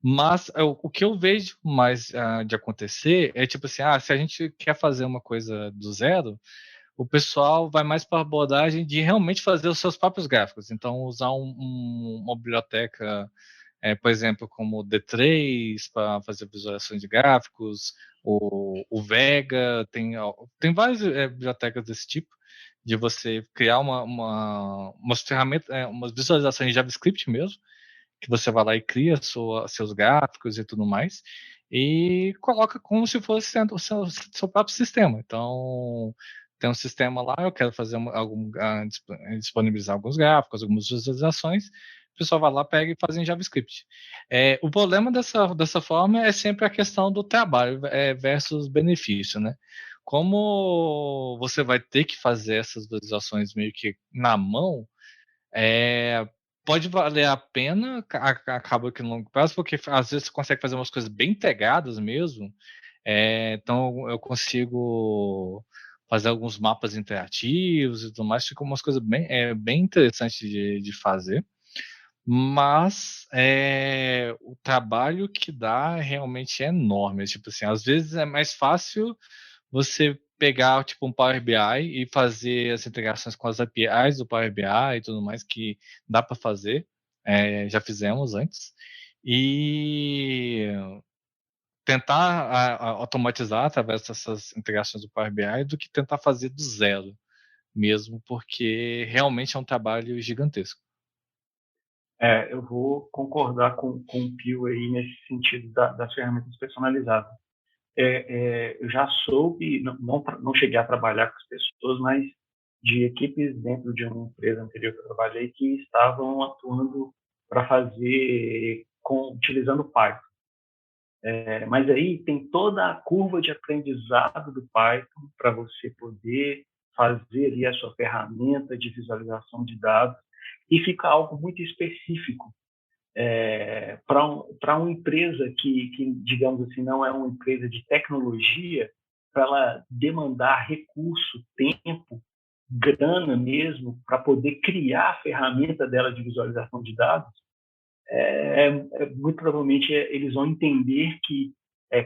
Mas o que eu vejo mais de acontecer é tipo assim, se a gente quer fazer uma coisa do zero, o pessoal vai mais para a abordagem de realmente fazer os seus próprios gráficos. Então, usar uma biblioteca, por exemplo, como o D3 para fazer visualizações de gráficos, o Vega, tem várias bibliotecas desse tipo, de você criar umas ferramentas, umas visualizações de JavaScript mesmo, que você vai lá e cria seus gráficos e tudo mais, e coloca como se fosse sendo o seu próprio sistema. Então, tem um sistema lá, eu quero fazer disponibilizar alguns gráficos, algumas visualizações, o pessoal vai lá, pega e faz em JavaScript. O problema dessa forma é sempre a questão do trabalho versus benefício, né? Como você vai ter que fazer essas visualizações meio que na mão, pode valer a pena, acaba que no longo prazo, porque às vezes você consegue fazer umas coisas bem pegadas mesmo. Então eu consigo fazer alguns mapas interativos e tudo mais, ficam umas coisas bem interessantes de fazer. mas o trabalho que dá realmente é enorme. Tipo assim, às vezes é mais fácil você pegar tipo um Power BI e fazer as integrações com as APIs do Power BI e tudo mais que dá para fazer, já fizemos antes, e tentar automatizar através dessas integrações do Power BI do que tentar fazer do zero mesmo, porque realmente é um trabalho gigantesco. Eu vou concordar com o Pio aí nesse sentido das ferramentas personalizadas. Eu já soube, não cheguei a trabalhar com as pessoas, mas de equipes dentro de uma empresa anterior que eu trabalhei que estavam atuando para fazer utilizando Python. Mas aí tem toda a curva de aprendizado do Python para você poder fazer ali a sua ferramenta de visualização de dados e fica algo muito específico para uma empresa que, digamos assim, não é uma empresa de tecnologia, para ela demandar recurso, tempo, grana mesmo, para poder criar a ferramenta dela de visualização de dados, muito provavelmente eles vão entender que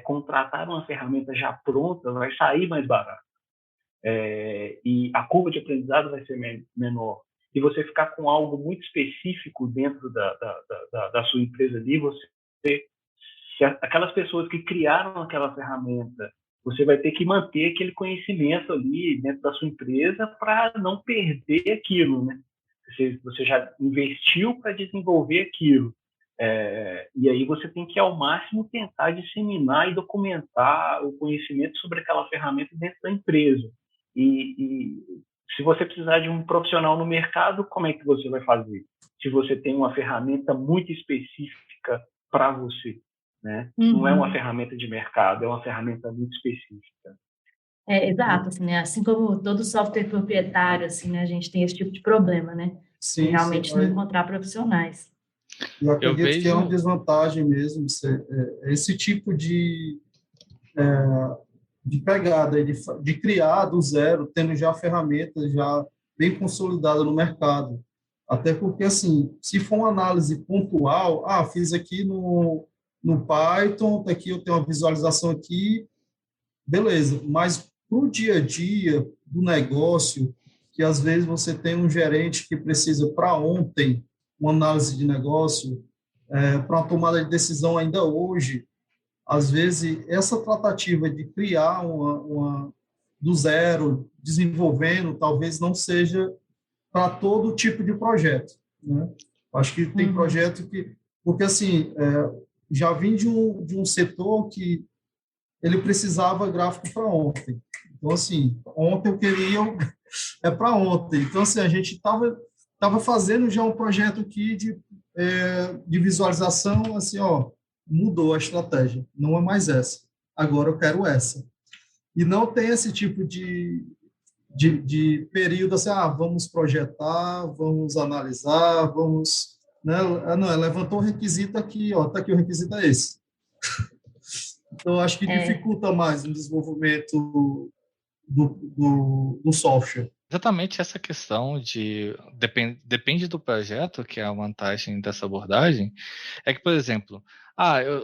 contratar uma ferramenta já pronta vai sair mais barato. E a curva de aprendizado vai ser menor. E você ficar com algo muito específico dentro da sua empresa ali, se aquelas pessoas que criaram aquela ferramenta, você vai ter que manter aquele conhecimento ali dentro da sua empresa para não perder aquilo, né? Você já investiu para desenvolver aquilo. E aí você tem que, ao máximo, tentar disseminar e documentar o conhecimento sobre aquela ferramenta dentro da empresa. E se você precisar de um profissional no mercado, como é que você vai fazer? Se você tem uma ferramenta muito específica para você, né? Não é uma ferramenta de mercado, é uma ferramenta muito específica. Exato, assim, né? Assim como todo software proprietário, assim, né? A gente tem esse tipo de problema, né? Sim, realmente sim. não encontrar profissionais. Eu Eu acredito que é uma vejo. desvantagem mesmo esse tipo de pegada, de criar do zero, tendo já ferramentas já bem consolidadas no mercado. Até porque, assim, se for uma análise pontual, fiz aqui no Python, tá aqui eu tenho uma visualização aqui, beleza. Mas para o dia a dia do negócio, que às vezes você tem um gerente que precisa para ontem uma análise de negócio, para uma tomada de decisão ainda hoje, às vezes essa tratativa de criar uma do zero, desenvolvendo, talvez não seja para todo tipo de projeto, né? Acho que tem projeto que, porque assim, já vim de um setor que ele precisava gráfico para ontem. Então assim, ontem eu queria para ontem. Então assim, a gente tava fazendo já um projeto aqui de visualização, assim, ó, mudou a estratégia, não é mais essa. Agora eu quero essa. E não tem esse tipo de período assim, vamos projetar, vamos analisar, vamos... Né? Não, levantou o requisito aqui, ó, tá aqui o requisito é esse. Então, acho que dificulta mais o desenvolvimento do software. Exatamente essa questão depende do projeto, que é a vantagem dessa abordagem, é que, por exemplo,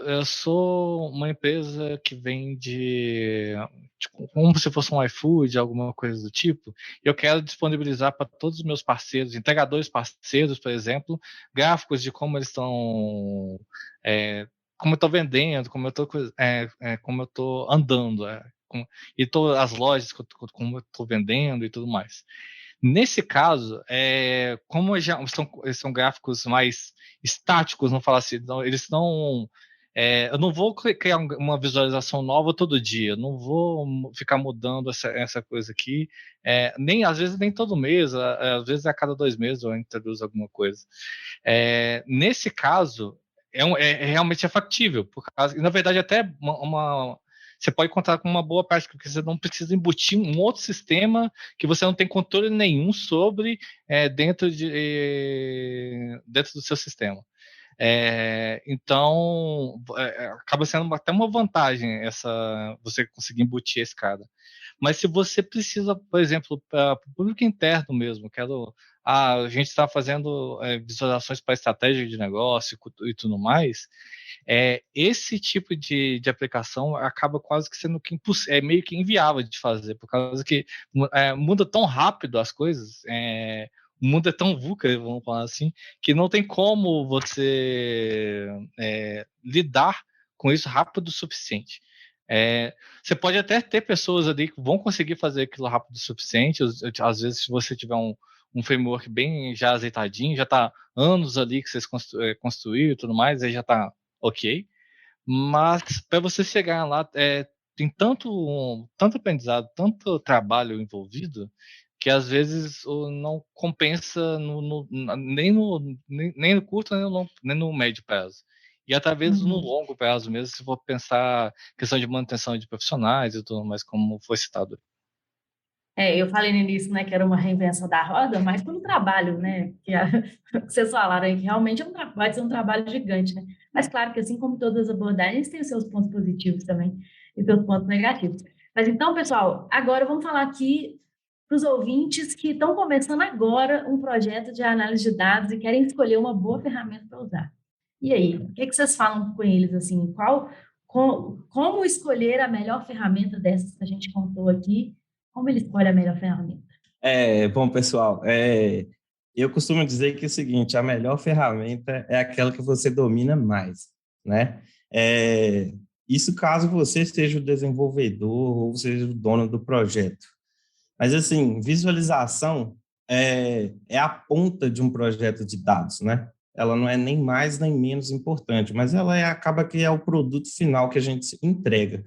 eu sou uma empresa que vende tipo, como se fosse um iFood, alguma coisa do tipo, e eu quero disponibilizar para todos os meus parceiros, entregadores parceiros, por exemplo, gráficos de como eles estão, como eu estou vendendo, como eu estou andando, e todas as lojas como eu estou vendendo e tudo mais. Nesse caso, como são gráficos mais estáticos, não falar assim, então, eles não. Eu não vou criar uma visualização nova todo dia, não vou ficar mudando essa coisa aqui, nem às vezes nem todo mês, às vezes a cada 2 meses eu introduzo alguma coisa. Nesse caso, realmente factível, e na verdade até você pode contar com uma boa prática, porque você não precisa embutir um outro sistema que você não tem controle nenhum sobre dentro do seu sistema. Então, acaba sendo até uma vantagem você conseguir embutir esse cara. Mas se você precisa, por exemplo, para o público interno mesmo, a gente está fazendo visualizações para estratégia de negócio e tudo mais, esse tipo de aplicação acaba quase que sendo meio que inviável de fazer, por causa que muda tão rápido as coisas, o mundo é tão VUCA, vamos falar assim, que não tem como você lidar com isso rápido o suficiente. Você pode até ter pessoas ali que vão conseguir fazer aquilo rápido o suficiente, às vezes se você tiver um framework bem já azeitadinho, já está anos ali que vocês construíram e tudo mais, aí já está ok, mas para você chegar lá, tem tanto aprendizado, tanto trabalho envolvido, que às vezes não compensa nem no curto, nem no médio prazo. E até vezes no longo prazo mesmo, se for pensar questão de manutenção de profissionais e tudo mais, como foi citado. Eu falei no início, né, que era uma reinvenção da roda, mas pelo trabalho, né, vocês falaram aí que realmente vai ser um trabalho gigante, né, mas claro que assim como todas as abordagens, tem os seus pontos positivos também e seus pontos negativos. Mas então, pessoal, agora vamos falar aqui para os ouvintes que estão começando agora um projeto de análise de dados e querem escolher uma boa ferramenta para usar. E aí, o que vocês falam com eles, assim, como escolher a melhor ferramenta dessas que a gente contou aqui? Como ele escolhe a melhor ferramenta? Bom, pessoal, eu costumo dizer que é o seguinte, a melhor ferramenta é aquela que você domina mais, né? Isso caso você seja o desenvolvedor ou seja o dono do projeto. Mas, assim, visualização é a ponta de um projeto de dados, né? Ela não é nem mais nem menos importante, mas ela acaba que é o produto final que a gente entrega.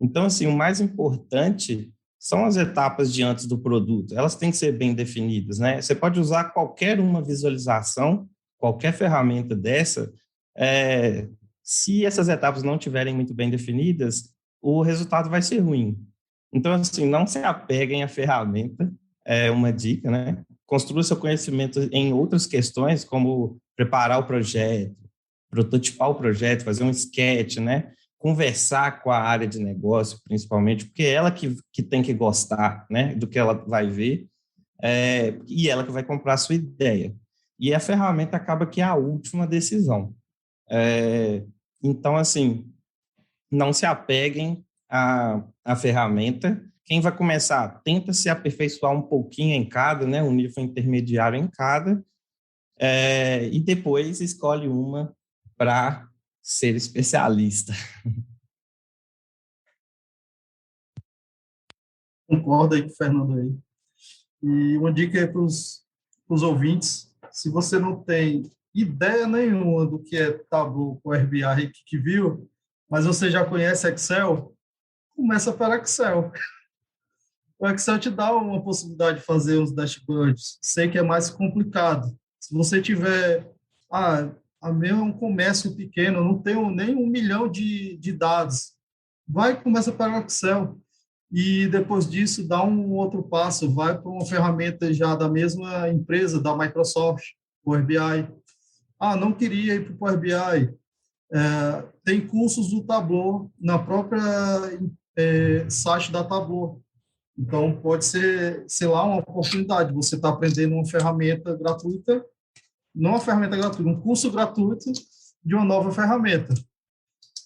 Então, assim, o mais importante são as etapas de antes do produto. Elas têm que ser bem definidas, né? Você pode usar qualquer uma visualização, qualquer ferramenta dessa, se essas etapas não estiverem muito bem definidas, o resultado vai ser ruim. Então, assim, não se apeguem à ferramenta, é uma dica, né? Construa seu conhecimento em outras questões, como preparar o projeto, prototipar o projeto, fazer um sketch, né? Conversar com a área de negócio, principalmente, porque é ela que tem que gostar, né, do que ela vai ver, e ela que vai comprar a sua ideia. E a ferramenta acaba que é a última decisão. Então, assim, não se apeguem à ferramenta. Quem vai começar, tenta se aperfeiçoar um pouquinho em cada, né, um nível intermediário em cada, e depois escolhe uma para ser especialista. Concordo aí com o Fernando aí. E uma dica aí para os ouvintes, se você não tem ideia nenhuma do que é Tableau, Power BI, que viu, mas você já conhece Excel, começa pelo Excel. O Excel te dá uma possibilidade de fazer uns dashboards. Sei que é mais complicado. Se você tiver, a meu é um comércio pequeno, não tenho nem 1 milhão de dados, começa pelo Excel. E depois disso, dá um outro passo, vai para uma ferramenta já da mesma empresa, da Microsoft, Power BI. Não queria ir para o Power BI. Tem cursos do Tableau na própria site da Tableau. Então, pode ser, sei lá, uma oportunidade. Você está aprendendo uma ferramenta gratuita, não uma ferramenta gratuita, um curso gratuito de uma nova ferramenta.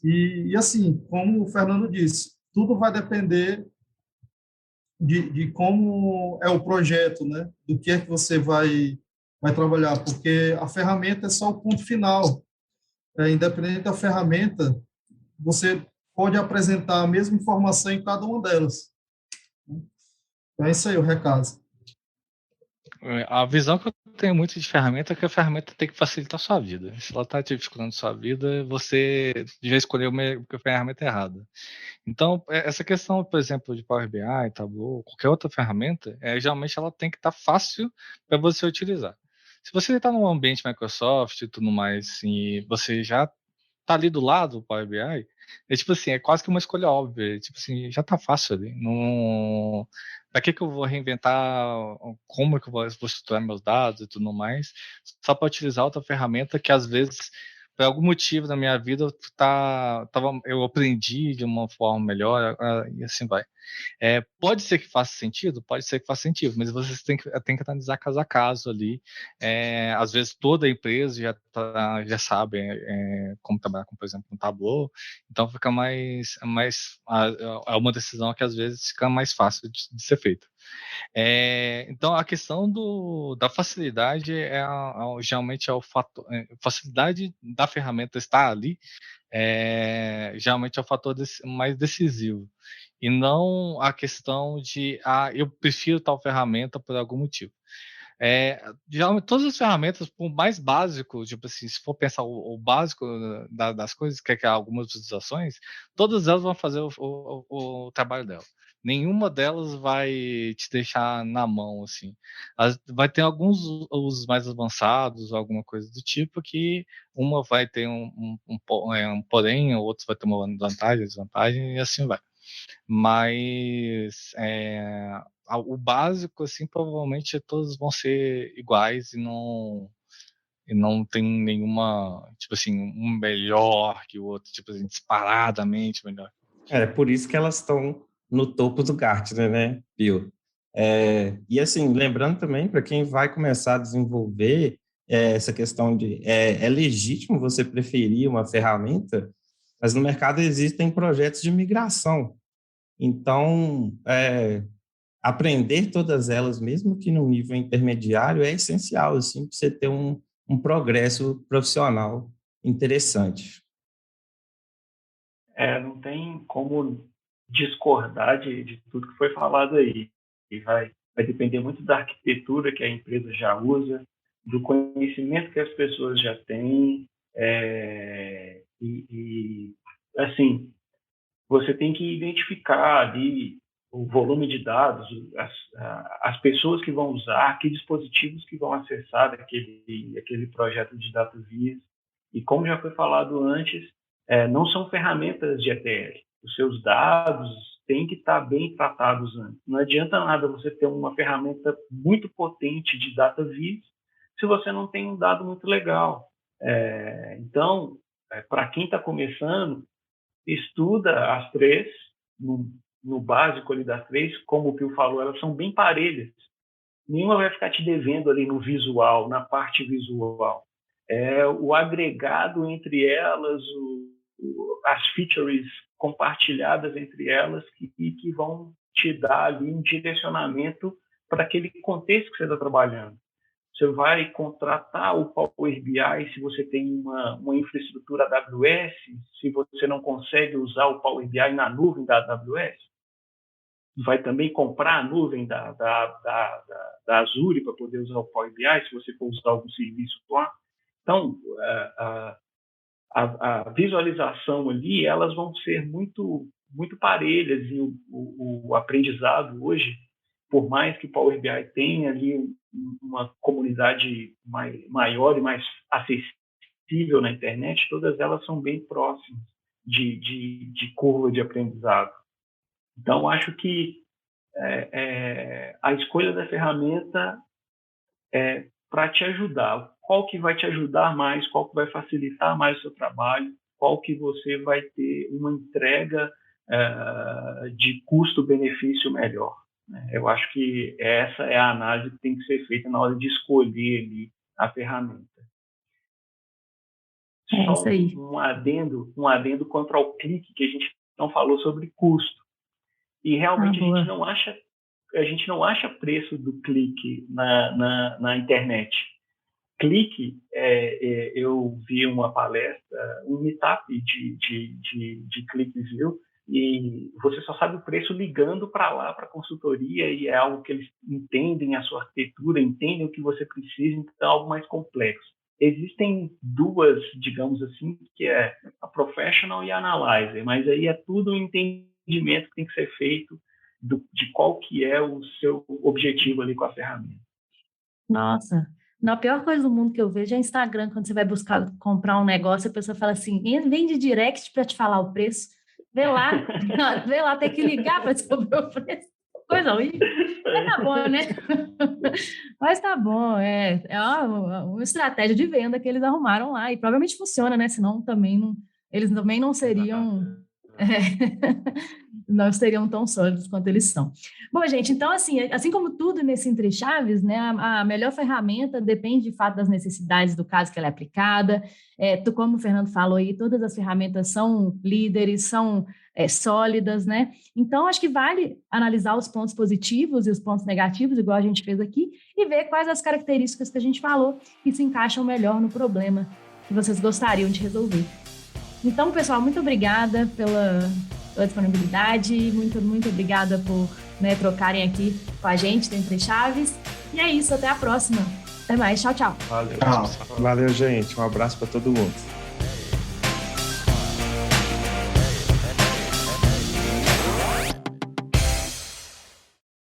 E assim, como o Fernando disse, tudo vai depender de como é o projeto, né? Do que é que você vai trabalhar, porque a ferramenta é só o ponto final. Independente da ferramenta, você pode apresentar a mesma informação em cada uma delas. Então, é isso aí o recado. A visão que eu tenho muito de ferramenta é que a ferramenta tem que facilitar a sua vida. Se ela está dificultando a sua vida, você já escolheu a ferramenta errada. Então, essa questão, por exemplo, de Power BI, Tableau, qualquer outra ferramenta, geralmente ela tem que estar fácil para você utilizar. Se você está num ambiente Microsoft e tudo mais, e você já está ali do lado do Power BI, tipo assim, é quase que uma escolha óbvia. Tipo assim, já está fácil ali. Não... Para que eu vou reinventar como é que eu vou estruturar meus dados e tudo mais, só para utilizar outra ferramenta que às vezes por algum motivo na minha vida eu aprendi de uma forma melhor e assim vai. Pode ser que faça sentido? Pode ser que faça sentido, mas vocês têm que analisar caso a caso ali. Às vezes toda a empresa já sabe como trabalhar com, por exemplo, um Tableau, então fica é uma decisão que às vezes fica mais fácil de ser feita. Então a questão da facilidade geralmente é o fator, facilidade da ferramenta estar ali, geralmente é o fator mais decisivo, e não a questão de eu prefiro tal ferramenta por algum motivo. Geralmente todas as ferramentas, por mais básico, tipo assim, se for pensar o básico das coisas, que é algumas visualizações, todas elas vão fazer o trabalho dela. Nenhuma delas vai te deixar na mão, assim. Vai ter alguns os mais avançados, alguma coisa do tipo, que uma vai ter um porém, outros vai ter uma vantagem, desvantagem, e assim vai. Mas o básico, assim, provavelmente todos vão ser iguais e não tem nenhuma, tipo assim, um melhor que o outro, tipo assim, disparadamente melhor. Por isso que elas estão no topo do Gartner, né, Bill? E assim, lembrando também, para quem vai começar a desenvolver essa questão é legítimo você preferir uma ferramenta, mas no mercado existem projetos de migração. Então, aprender todas elas, mesmo que no nível intermediário, é essencial, assim, para você ter um progresso profissional interessante. Não tem como discordar de tudo que foi falado aí. E vai depender muito da arquitetura que a empresa já usa, do conhecimento que as pessoas já têm, assim, você tem que identificar ali o volume de dados, as pessoas que vão usar, que dispositivos que vão acessar aquele projeto de data viz. E como já foi falado antes, não são ferramentas de ETL. Os seus dados têm que estar bem tratados antes. Não adianta nada você ter uma ferramenta muito potente de data viz se você não tem um dado muito legal. Então, para quem está começando, estuda as três, no básico ali das três, como o Pio falou, elas são bem parelhas. Nenhuma vai ficar te devendo ali no visual, na parte visual. O agregado entre elas, as features compartilhadas entre elas que vão te dar ali um direcionamento para aquele contexto que você está trabalhando. Você vai contratar o Power BI se você tem uma infraestrutura AWS, se você não consegue usar o Power BI na nuvem da AWS. Vai também comprar a nuvem da Azure para poder usar o Power BI, se você for usar algum serviço lá. Então, a visualização ali, elas vão ser muito, muito parelhas, e o aprendizado hoje, por mais que o Power BI tenha ali uma comunidade maior e mais acessível na internet, todas elas são bem próximas de curva de aprendizado. Então, acho que a escolha da ferramenta é para te ajudar. Qual que vai te ajudar mais, qual que vai facilitar mais o seu trabalho, qual que você vai ter uma entrega de custo-benefício melhor. Eu acho que essa é a análise que tem que ser feita na hora de escolher ali a ferramenta. Isso aí. Um adendo quanto ao clique, que a gente não falou sobre custo. E realmente a gente não acha preço do clique na internet. Clique, eu vi uma palestra, um meetup de cliques, viu? E você só sabe o preço ligando para lá, para a consultoria, e é algo que eles entendem a sua arquitetura, entendem o que você precisa, então é algo mais complexo. Existem duas, digamos assim, que é a Professional e a Analyzer, mas aí é tudo um entendimento que tem que ser feito de qual que é o seu objetivo ali com a ferramenta. Nossa, a pior coisa do mundo que eu vejo é Instagram, quando você vai buscar comprar um negócio, a pessoa fala assim, vem de direct para te falar o preço, vê lá, tem que ligar para descobrir o preço, coisa horrível, mas tá bom, né? Mas tá bom, é uma estratégia de venda que eles arrumaram lá, e provavelmente funciona, né? Senão eles também não seriam... não seriam tão sólidos quanto eles são. Bom, gente, então, assim como tudo nesse Entre Chaves, né, a melhor ferramenta depende, de fato, das necessidades do caso que ela é aplicada. Como o Fernando falou aí, todas as ferramentas são líderes, são sólidas, né? Então, acho que vale analisar os pontos positivos e os pontos negativos, igual a gente fez aqui, e ver quais as características que a gente falou que se encaixam melhor no problema que vocês gostariam de resolver. Então, pessoal, muito obrigada pela disponibilidade, muito obrigada por trocarem aqui com a gente do Entre Chaves. E é isso, até a próxima. Até mais, tchau, tchau. Valeu, gente. Um abraço para todo mundo.